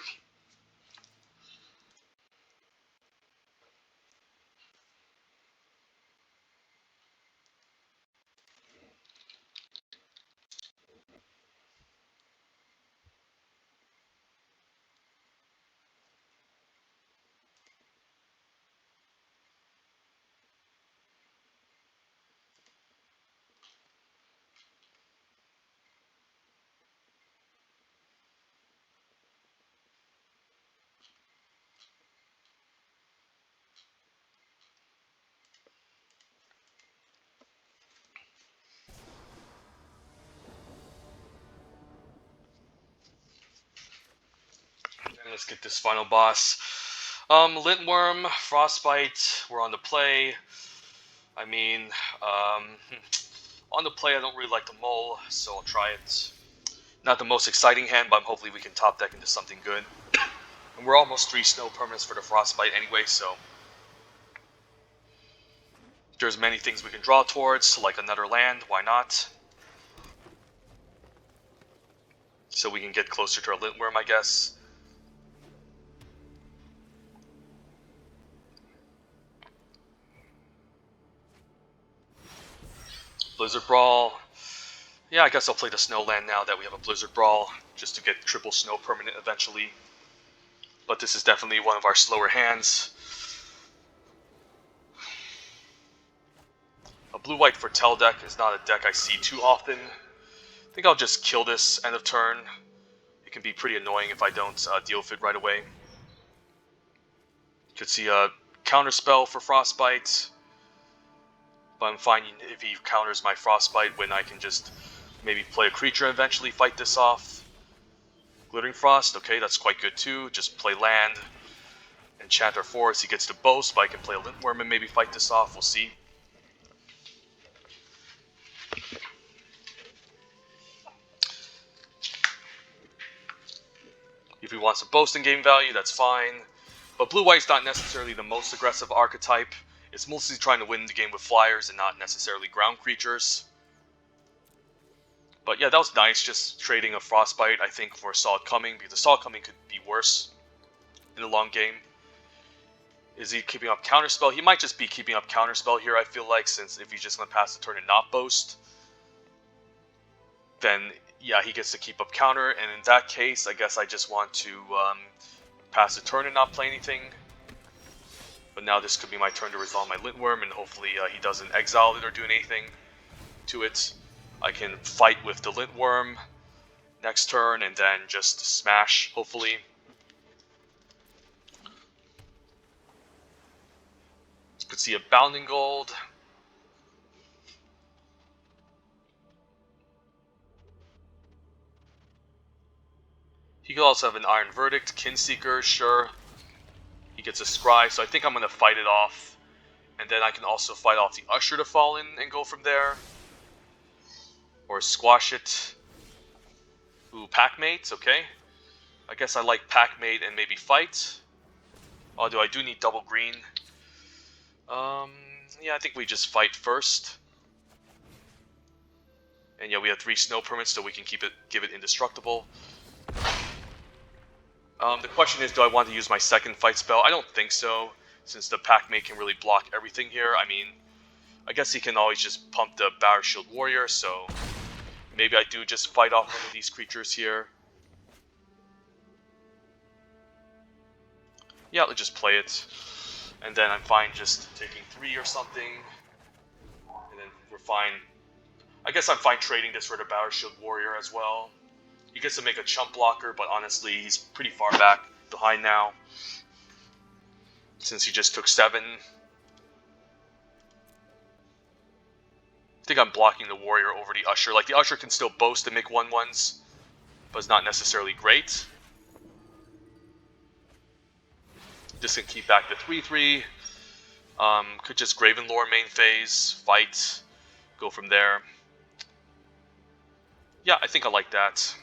And let's get this final boss. Lintworm, Frostbite, we're on the play. I mean, um, on the play, I don't really like the mole, so I'll try it. Not the most exciting hand, but hopefully we can top deck into something good. And we're almost 3 snow permanents for the Frostbite anyway, so there's many things we can draw towards, like another land, why not? So we can get closer to our Lintworm, I guess. Blizzard Brawl. Yeah, I guess I'll play the Snow Land now that we have a Blizzard Brawl, just to get triple Snow permanent eventually. But this is definitely one of our slower hands. A blue-white Foretell deck is not a deck I see too often. I think I'll just kill this end of turn. It can be pretty annoying if I don't deal with it right away. Could see a counterspell for Frostbite, but I'm fine if he counters my Frostbite when I can just maybe play a creature and eventually fight this off. Glittering Frost, okay, that's quite good too. Just play land. Enchant our forest, he gets to boast, but I can play a Lintworm and maybe fight this off, we'll see. If he wants to boast in game value, that's fine. But blue-white's not necessarily the most aggressive archetype. It's mostly trying to win the game with flyers and not necessarily ground creatures. But yeah, that was nice, just trading a Frostbite, I think, for a Solid Coming, because a Solid Coming could be worse in the long game. Is he keeping up Counterspell? He might just be keeping up Counterspell here, I feel like, since if he's just going to pass the turn and not boast, then yeah, he gets to keep up counter, and in that case, I guess I just want to pass the turn and not play anything. But now this could be my turn to resolve my Lintworm, and hopefully he doesn't exile it or do anything to it. I can fight with the Lintworm next turn, and then just smash, hopefully. Could see a Bounding Gold. He could also have an Iron Verdict, Kinseeker, sure. He gets a Scry, so I think I'm going to fight it off. And then I can also fight off the Usher to fall in and go from there. Or squash it. Ooh, Packmate, okay. I guess I like Packmate and maybe fight. Although I do need double green. Yeah, I think we just fight first. And yeah, we have 3 snow permits, so we can give it indestructible. The question is, do I want to use my second fight spell? I don't think so, since the Packmate can really block everything here. I mean, I guess he can always just pump the Barrow Shield Warrior, so maybe I do just fight off one of these creatures here. Yeah, let's just play it. And then I'm fine just taking 3 or something. And then we're fine. I guess I'm fine trading this for the Barrow Shield Warrior as well. He gets to make a chump blocker, but honestly, he's pretty far back behind now. Since he just took 7. I think I'm blocking the Warrior over the Usher. Like, the Usher can still boast and make 1/1s, but it's not necessarily great. This can keep back the 3/3. Could just Gravenlore main phase, fight, go from there. Yeah, I think I like that.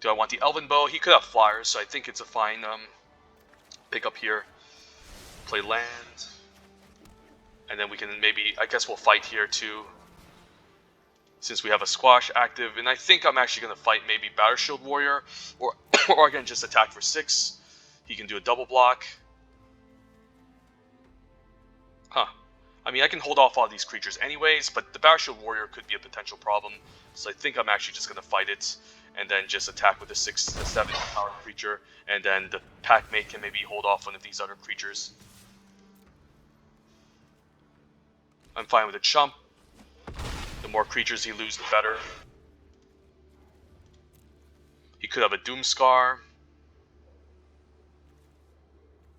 Do I want the Elven Bow? He could have flyers, so I think it's a fine pick up here, play land, and then we can maybe, I guess we'll fight here too, since we have a squash active. And I think I'm actually going to fight maybe Battle Shield Warrior, or or I can just attack for 6. He can do a double block. Huh. I mean, I can hold off all these creatures anyways, but the Battle Shield Warrior could be a potential problem. So I think I'm actually just going to fight it, and then just attack with a 6 to 7 power creature, and then the Packmate can maybe hold off one of these other creatures. I'm fine with a chump. The more creatures he loses, the better. He could have a Doomscar.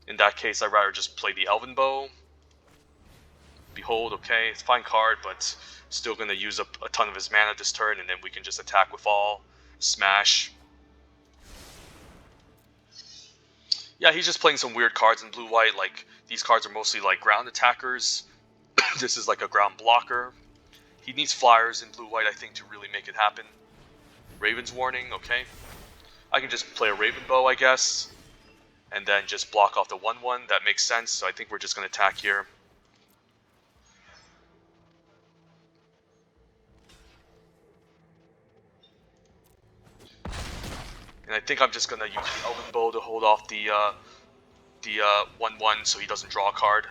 In that case, I'd rather just play the Elven Bow. Behold, okay, it's a fine card, but still going to use up a ton of his mana this turn, and then we can just attack with all, smash. Yeah, he's just playing some weird cards in blue-white, like, these cards are mostly like ground attackers. This is like a ground blocker. He needs flyers in blue-white, I think, to really make it happen. Raven's Warning, okay. I can just play a Raven Bow, I guess, and then just block off the 1/1. That makes sense, so I think we're just going to attack here. And I think I'm just going to use the Elven Bow to hold off the 1/1 so he doesn't draw a card.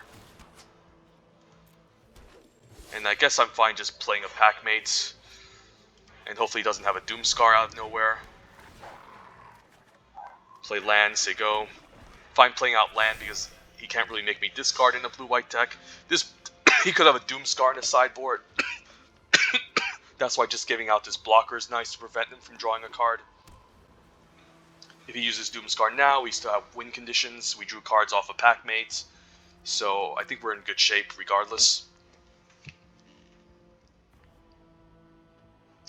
And I guess I'm fine just playing a Packmate, and hopefully he doesn't have a Doomscar out of nowhere. Play land, say go. Fine playing out land because he can't really make me discard in a blue-white deck. This he could have a Doomscar in his sideboard. That's why just giving out this blocker is nice to prevent him from drawing a card. If he uses Doomscar now, we still have win conditions. We drew cards off of Packmate, so I think we're in good shape regardless.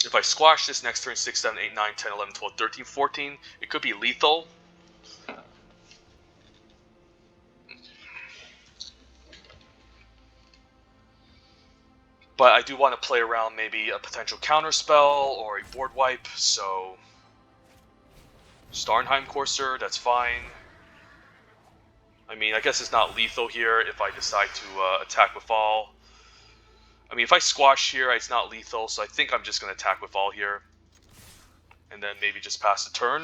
If I squash this next turn, 6, 7, 8, 9, 10, 11, 12, 13, 14, it could be lethal. But I do want to play around maybe a potential counterspell or a board wipe, so Starnheim Courser, that's fine. I mean, I guess it's not lethal here if I decide to attack with all. I mean, if I squash here, it's not lethal, so I think I'm just going to attack with all here. And then maybe just pass the turn.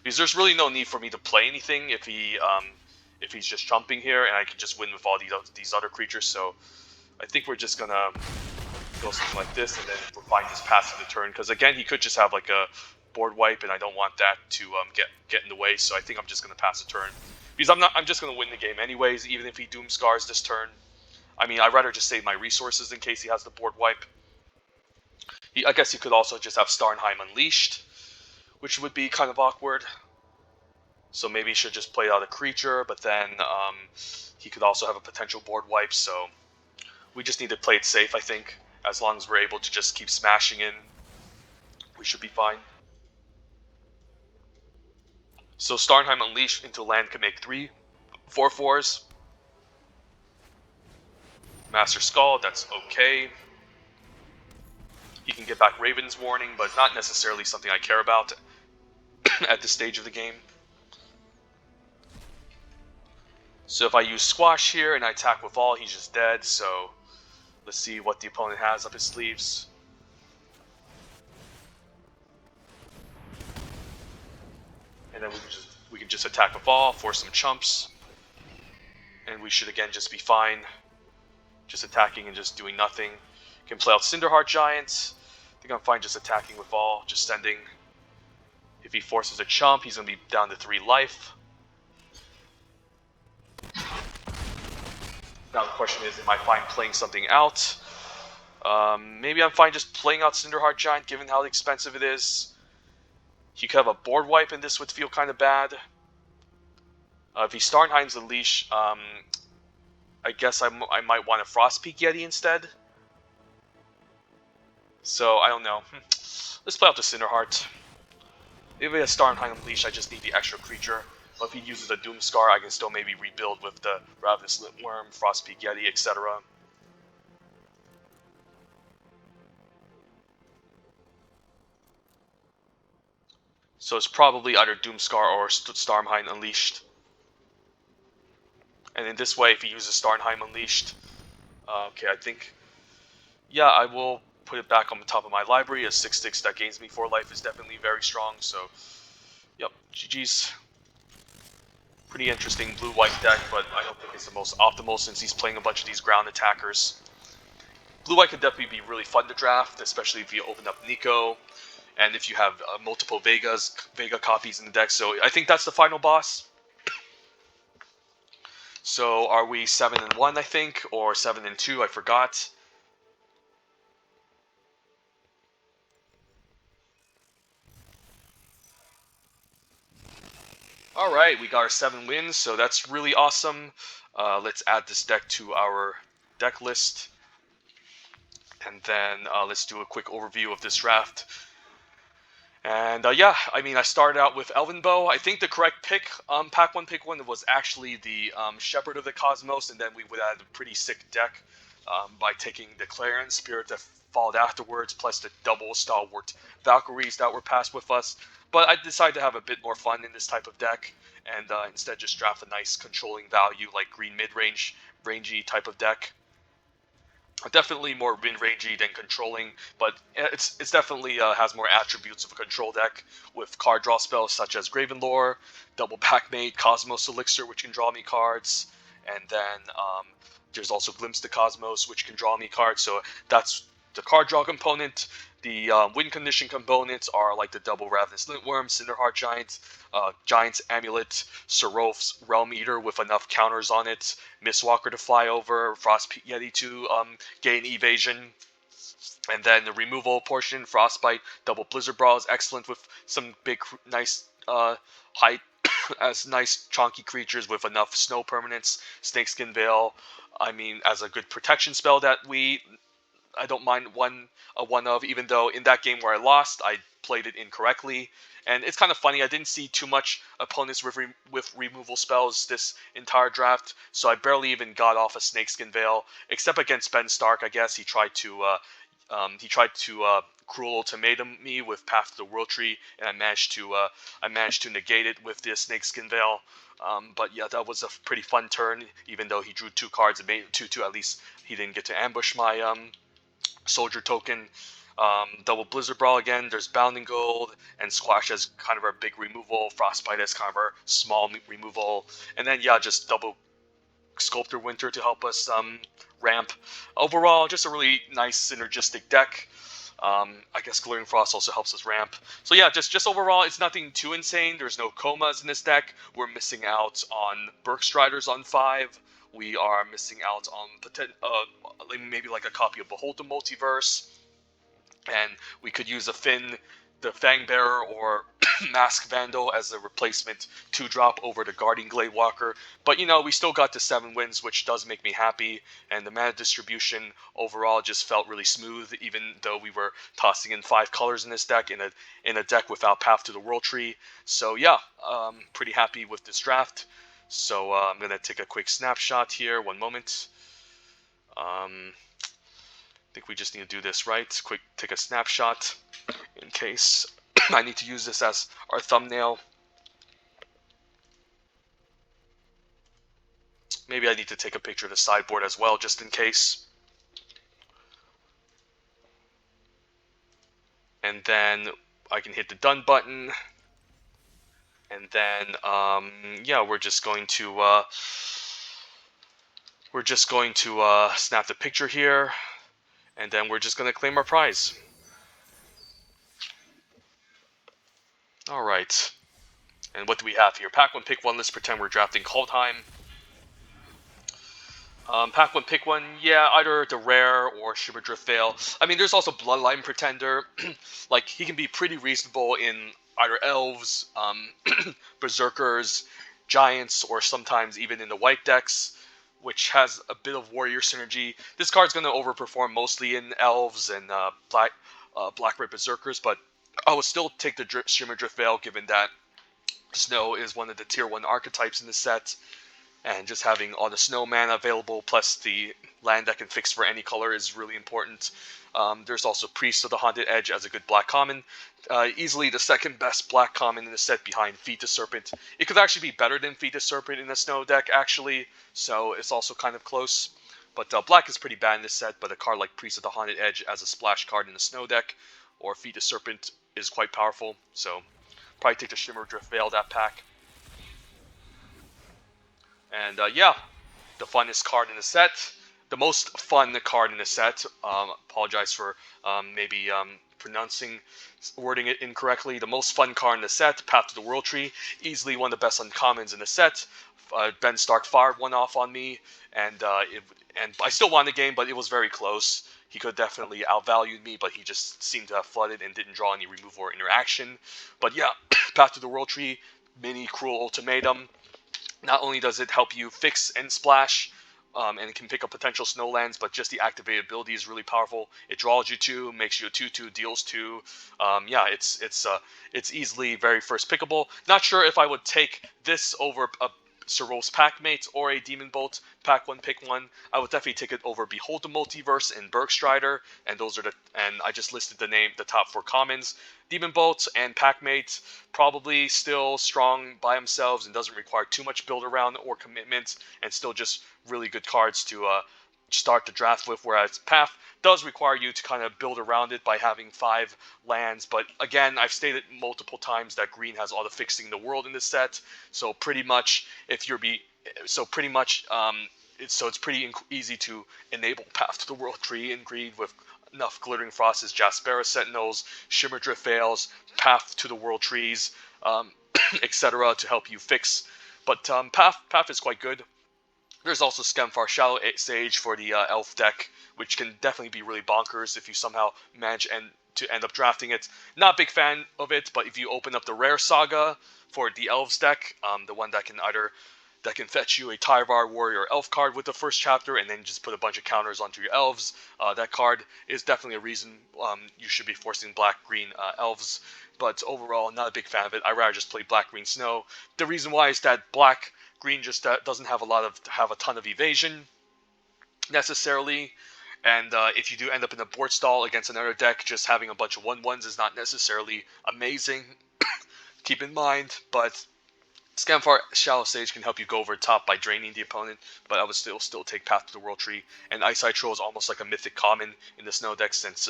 Because there's really no need for me to play anything if he's just jumping here, and I can just win with all these other creatures. So I think we're just going to go something like this, and then we're fine just passing the turn. Because again, he could just have like a board wipe, and I don't want that to get in the way. So I think I'm just going to pass the turn. Because I'm just going to win the game anyways, even if he Doomscars this turn. I mean, I'd rather just save my resources in case he has the board wipe. I guess he could also just have Starnheim Unleashed, which would be kind of awkward. So maybe he should just play out a creature, but then he could also have a potential board wipe, so we just need to play it safe, I think. As long as we're able to just keep smashing in, we should be fine. So Starnheim Unleashed into land can make 3 4/4s. Master Skull, that's okay. He can get back Raven's Warning, but not necessarily something I care about at this stage of the game. So if I use Squash here and I attack with all, he's just dead, so let's see what the opponent has up his sleeves. And then we can just attack with all, force some chumps, and we should again just be fine. Just attacking and just doing nothing. Can play out Cinderheart Giant. I think I'm fine just attacking with all, just sending. If he forces a chump, he's going to be down to 3 life. Now the question is, am I fine playing something out? Maybe I'm fine just playing out Cinderheart Giant, given how expensive it is. He could have a board wipe, and this would feel kind of bad. If he Starnheim's Unleash, I guess I might want a Frostpeak Yeti instead. So, I don't know. Let's play out the Cinderheart. If he has Starnheim Unleash, I just need the extra creature. But if he uses a Doomscar, I can still maybe rebuild with the Ravenous Litworm, Frostpeak Yeti, etc. So it's probably either Doomscar or Starnheim Unleashed. And in this way, if he uses Starnheim Unleashed, okay, I think, yeah, I will put it back on the top of my library. A 6/6 that gains me 4 life is definitely very strong. So, yep, GG's. Pretty interesting blue-white deck, but I don't think it's the most optimal since he's playing a bunch of these ground attackers. Blue-white could definitely be really fun to draft, especially if you open up Nico, and if you have multiple Vega copies in the deck. So I think that's the final boss. So are we 7-1, I think, or 7-2? I forgot. All right, we got our 7 wins, so that's really awesome. Let's add this deck to our deck list, and then let's do a quick overview of this draft. And yeah, I mean, I started out with Elven Bow. I think the correct pick, pack one, pick one, was actually the Shepherd of the Cosmos, and then we would add a pretty sick deck by taking the Clarion Spirit that followed afterwards, plus the double Stalwart Valkyries that were passed with us. But I decided to have a bit more fun in this type of deck, and instead just draft a nice controlling value like green mid-range, rangy type of deck. Definitely more mid-rangey than controlling, but it's definitely has more attributes of a control deck with card draw spells such as Gravenlore, Double Packmate, Cosmos Elixir, which can draw me cards, and then there's also Glimpse the Cosmos, which can draw me cards. So that's the card draw component. The win condition components are like the double Ravenous Lintworm, Cinderheart Giant, Giant's Amulet, Serof's Realm Eater with enough counters on it, Mistwalker to fly over, Frostpeak Yeti to gain evasion, and then the removal portion, Frostbite, double Blizzard Brawl is excellent with some big, nice height as nice chunky creatures with enough snow permanents, Snakeskin Veil. I mean, as a good protection spell that I don't mind one of, even though in that game where I lost, I played it incorrectly. And it's kind of funny. I didn't see too much opponents with removal spells this entire draft, so I barely even got off a Snakeskin Veil, except against Ben Stark. I guess he tried to cruel ultimatum me with Path to the World Tree, and I managed to negate it with the Snakeskin Veil. But yeah, that was a pretty fun turn. Even though he drew 2 cards and made it 2/2, at least he didn't get to ambush my soldier token. Double Blizzard Brawl again. There's Bounding Gold and Squash as kind of our big removal. Frostbite as kind of our small removal. And then yeah, just double Sculptor Winter to help us ramp. Overall, just a really nice synergistic deck. I guess Glaring Frost also helps us ramp. So yeah, just overall, it's nothing too insane. There's no comas in this deck. We're missing out on Berkstriders on 5. We are missing out on maybe like a copy of Behold the Multiverse. And we could use a Finn, the Fangbearer, or Mask Vandal as a replacement 2-drop over the Guardian Gladewalker. But you know, we still got to 7 wins, which does make me happy. And the mana distribution overall just felt really smooth, even though we were tossing in 5 colors in this deck in a deck without Path to the World Tree. So yeah, pretty happy with this draft. So I'm gonna take a quick snapshot here. One moment. I think we just need to do this right. Quick, take a snapshot in case I need to use this as our thumbnail. Maybe I need to take a picture of the sideboard as well, just in case. And then I can hit the done button. And then, yeah, we're just going to snap the picture here. And then we're just going to claim our prize. All right. And what do we have here? Pack one, pick one. Let's pretend we're drafting Kaldheim. Pack one, pick one. Yeah, either the rare or Shimmerdrift Veil. I mean, there's also Bloodline Pretender. Like, he can be pretty reasonable in either Elves, Berserkers, Giants, or sometimes even in the white decks, which has a bit of Warrior synergy. This card's going to overperform mostly in Elves and Black-Red Berserkers, but I would still take the Shimmerdrift Veil, given that Snow is one of the tier 1 archetypes in the set. and just having all the snow mana available plus the land that can fix for any color is really important. There's also Priest of the Haunted Edge as a good black common. Easily the second best black common in the set behind Fetus Serpent. It could actually be better than Fetus Serpent in the snow deck, actually, so it's also kind of close. But black is pretty bad in this set, but a card like Priest of the Haunted Edge as a splash card in the snow deck, or Fetus Serpent is quite powerful, so probably take the Shimmer Drift Veil that pack. And yeah, the funnest card in the set. The most fun card in the set. Apologize for maybe wording it incorrectly. The most fun card in the set, Path to the World Tree. Easily one of the best uncommons in the set. Ben Stark fired one off on me, and I still won the game, but it was very close. He could definitely outvalued me, but he just seemed to have flooded and didn't draw any removal or interaction. But yeah, Path to the World Tree, mini Cruel Ultimatum. Not only does it help you fix and splash, and it can pick up potential snowlands, but just the activated ability is really powerful. It draws you 2, makes you a 2/2, deals 2. Yeah, it's easily very first pickable. Not sure if I would take this over a Ceros Packmate or a Demon Bolt Pack 1 Pick 1. I would definitely take it over Behold the Multiverse and Bergstrider, and I just listed the top 4 commons. Demon Bolt and Packmate probably still strong by themselves and doesn't require too much build around or commitment, and still just really good cards to start the draft with, whereas Path does require you to kind of build around it by having 5 lands. But again, I've stated multiple times that green has all the fixing in the world in this set, so pretty much it's pretty easy to enable Path to the World Tree in green with enough Glittering Frosts, Jaspera Sentinels, Shimmer Drift Veils, Path to the World Trees, etc. to help you fix. But Path is quite good. There's also Skemfar Shallow Sage for the Elf deck, which can definitely be really bonkers if you somehow manage to end up drafting it. Not a big fan of it, but if you open up the Rare Saga for the Elves deck, the one that can fetch you a Tyvar Warrior Elf card with the first chapter, and then just put a bunch of counters onto your Elves. That card is definitely a reason you should be forcing Black-Green Elves, but overall, not a big fan of it. I'd rather just play Black-Green Snow. The reason why is that Green just doesn't have a ton of evasion necessarily, and if you do end up in a board stall against another deck, just having a bunch of 1/1s is not necessarily amazing. Keep in mind, but Skemfar Shallow Sage can help you go over top by draining the opponent, but I would still take Path to the World Tree. And Eyesight Troll is almost like a mythic common in the snow deck, since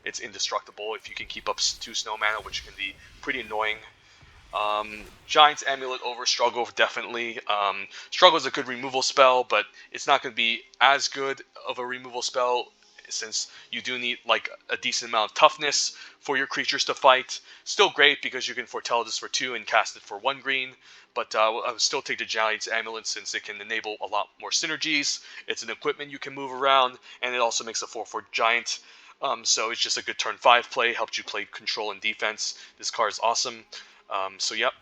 it's indestructible if you can keep up 2 snow mana, which can be pretty annoying. Giant's Amulet over Struggle, definitely. Struggle is a good removal spell, but it's not going to be as good of a removal spell, since you do need like a decent amount of toughness for your creatures to fight. Still great because you can foretell this for 2 and cast it for 1 green, but I would still take the Giant's Amulet since it can enable a lot more synergies. It's an equipment you can move around, and it also makes a 4/4 Giant. So it's just a good turn 5 play, helps you play control and defense. This card is awesome. So yep.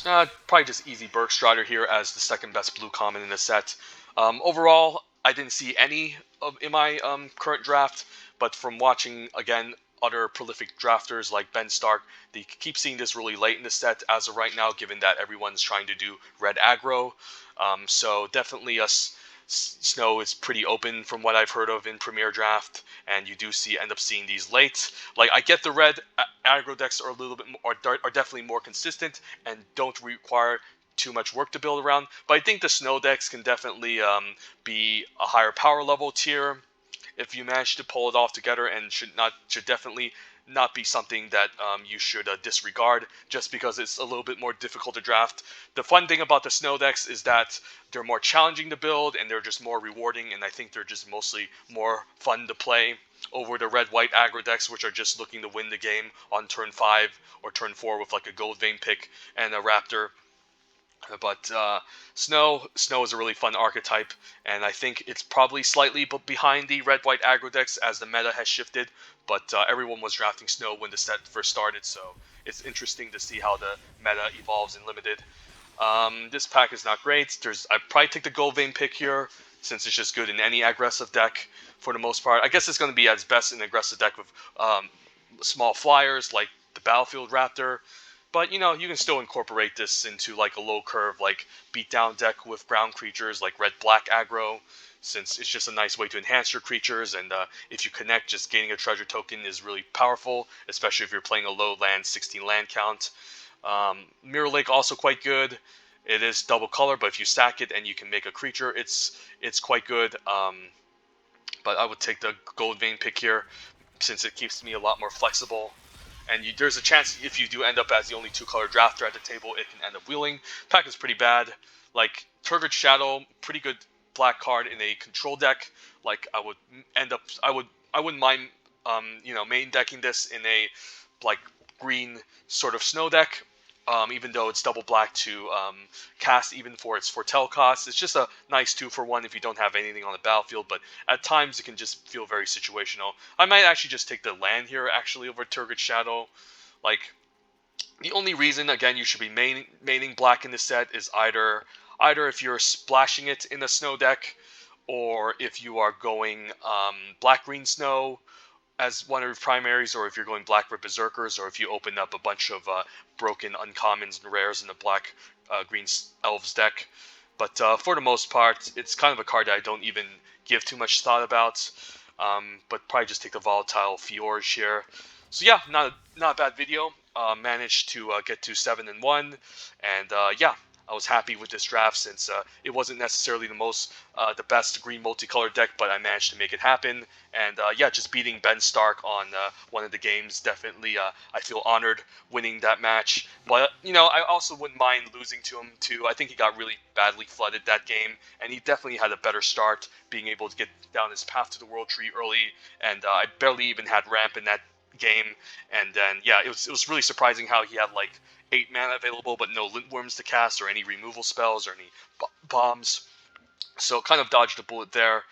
Probably just easy Bergstrider here as the second best blue common in the set. Overall, I didn't see any in my current draft, but from watching again other prolific drafters like Ben Stark, they keep seeing this really late in the set as of right now, given that everyone's trying to do red aggro. So definitely Snow is pretty open from what I've heard of in Premier Draft, and you do end up seeing these late. Like, I get the red aggro decks are a little bit more, are definitely more consistent and don't require too much work to build around, but I think the Snow decks can definitely be a higher power level tier if you manage to pull it off together, and should definitely not be something that you should disregard just because it's a little bit more difficult to draft. The fun thing about the Snow decks is that they're more challenging to build and they're just more rewarding, and I think they're just mostly more fun to play over the red-white aggro decks, which are just looking to win the game on turn 5 or turn 4 with like a Gold Vein pick and a Raptor. But Snow is a really fun archetype, and I think it's probably slightly behind the red-white aggro decks as the meta has shifted, but everyone was drafting Snow when the set first started, so it's interesting to see how the meta evolves in Limited. This pack is not great. I'd probably take the Gold Vein pick here, since it's just good in any aggressive deck for the most part. I guess it's going to be at its best in an aggressive deck with small flyers like the Battlefield Raptor. But you know, you can still incorporate this into like a low curve, like beatdown deck with ground creatures like red black aggro, since it's just a nice way to enhance your creatures. And if you connect, just gaining a treasure token is really powerful, especially if you're playing a low land 16 land count. Mirror Lake also quite good. It is double color, but if you sack it and you can make a creature, it's quite good. But I would take the Gold Vein pick here, since it keeps me a lot more flexible. And there's a chance if you do end up as the only two-color drafter at the table, it can end up wheeling. Pack is pretty bad. Like Turgid Shadow, pretty good black card in a control deck. Like I wouldn't mind, main decking this in a like green sort of snow deck. Even though it's double black to cast, even for its foretell cost, it's just a nice 2-for-1 if you don't have anything on the battlefield. But at times it can just feel very situational. I might actually just take the land here actually over Turgid Shadow. Like the only reason again you should be maining black in this set is either if you're splashing it in a snow deck, or if you are going black green snow as one of your primaries, or if you're going black red berserkers, or if you open up a bunch of broken uncommons and rares in the black green elves deck. But for the most part, it's kind of a card that I don't even give too much thought about. But probably just take the volatile Fjorge here. So yeah, not a bad video. Managed to get to 7-1, and yeah, I was happy with this draft, since it wasn't necessarily the best green multicolored deck, but I managed to make it happen. And yeah, just beating Ben Stark on one of the games, definitely I feel honored winning that match. But you know, I also wouldn't mind losing to him too. I think he got really badly flooded that game, and he definitely had a better start, being able to get down his path to the World Tree early. And I barely even had ramp in that game. And then yeah, it was really surprising how he had like 8 mana available, but no Lintworms to cast or any removal spells or any bombs. So kind of dodged a bullet there.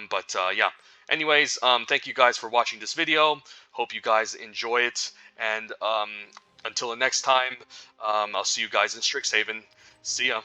But yeah. Anyways, thank you guys for watching this video. Hope you guys enjoy it. And until the next time, I'll see you guys in Strixhaven. See ya.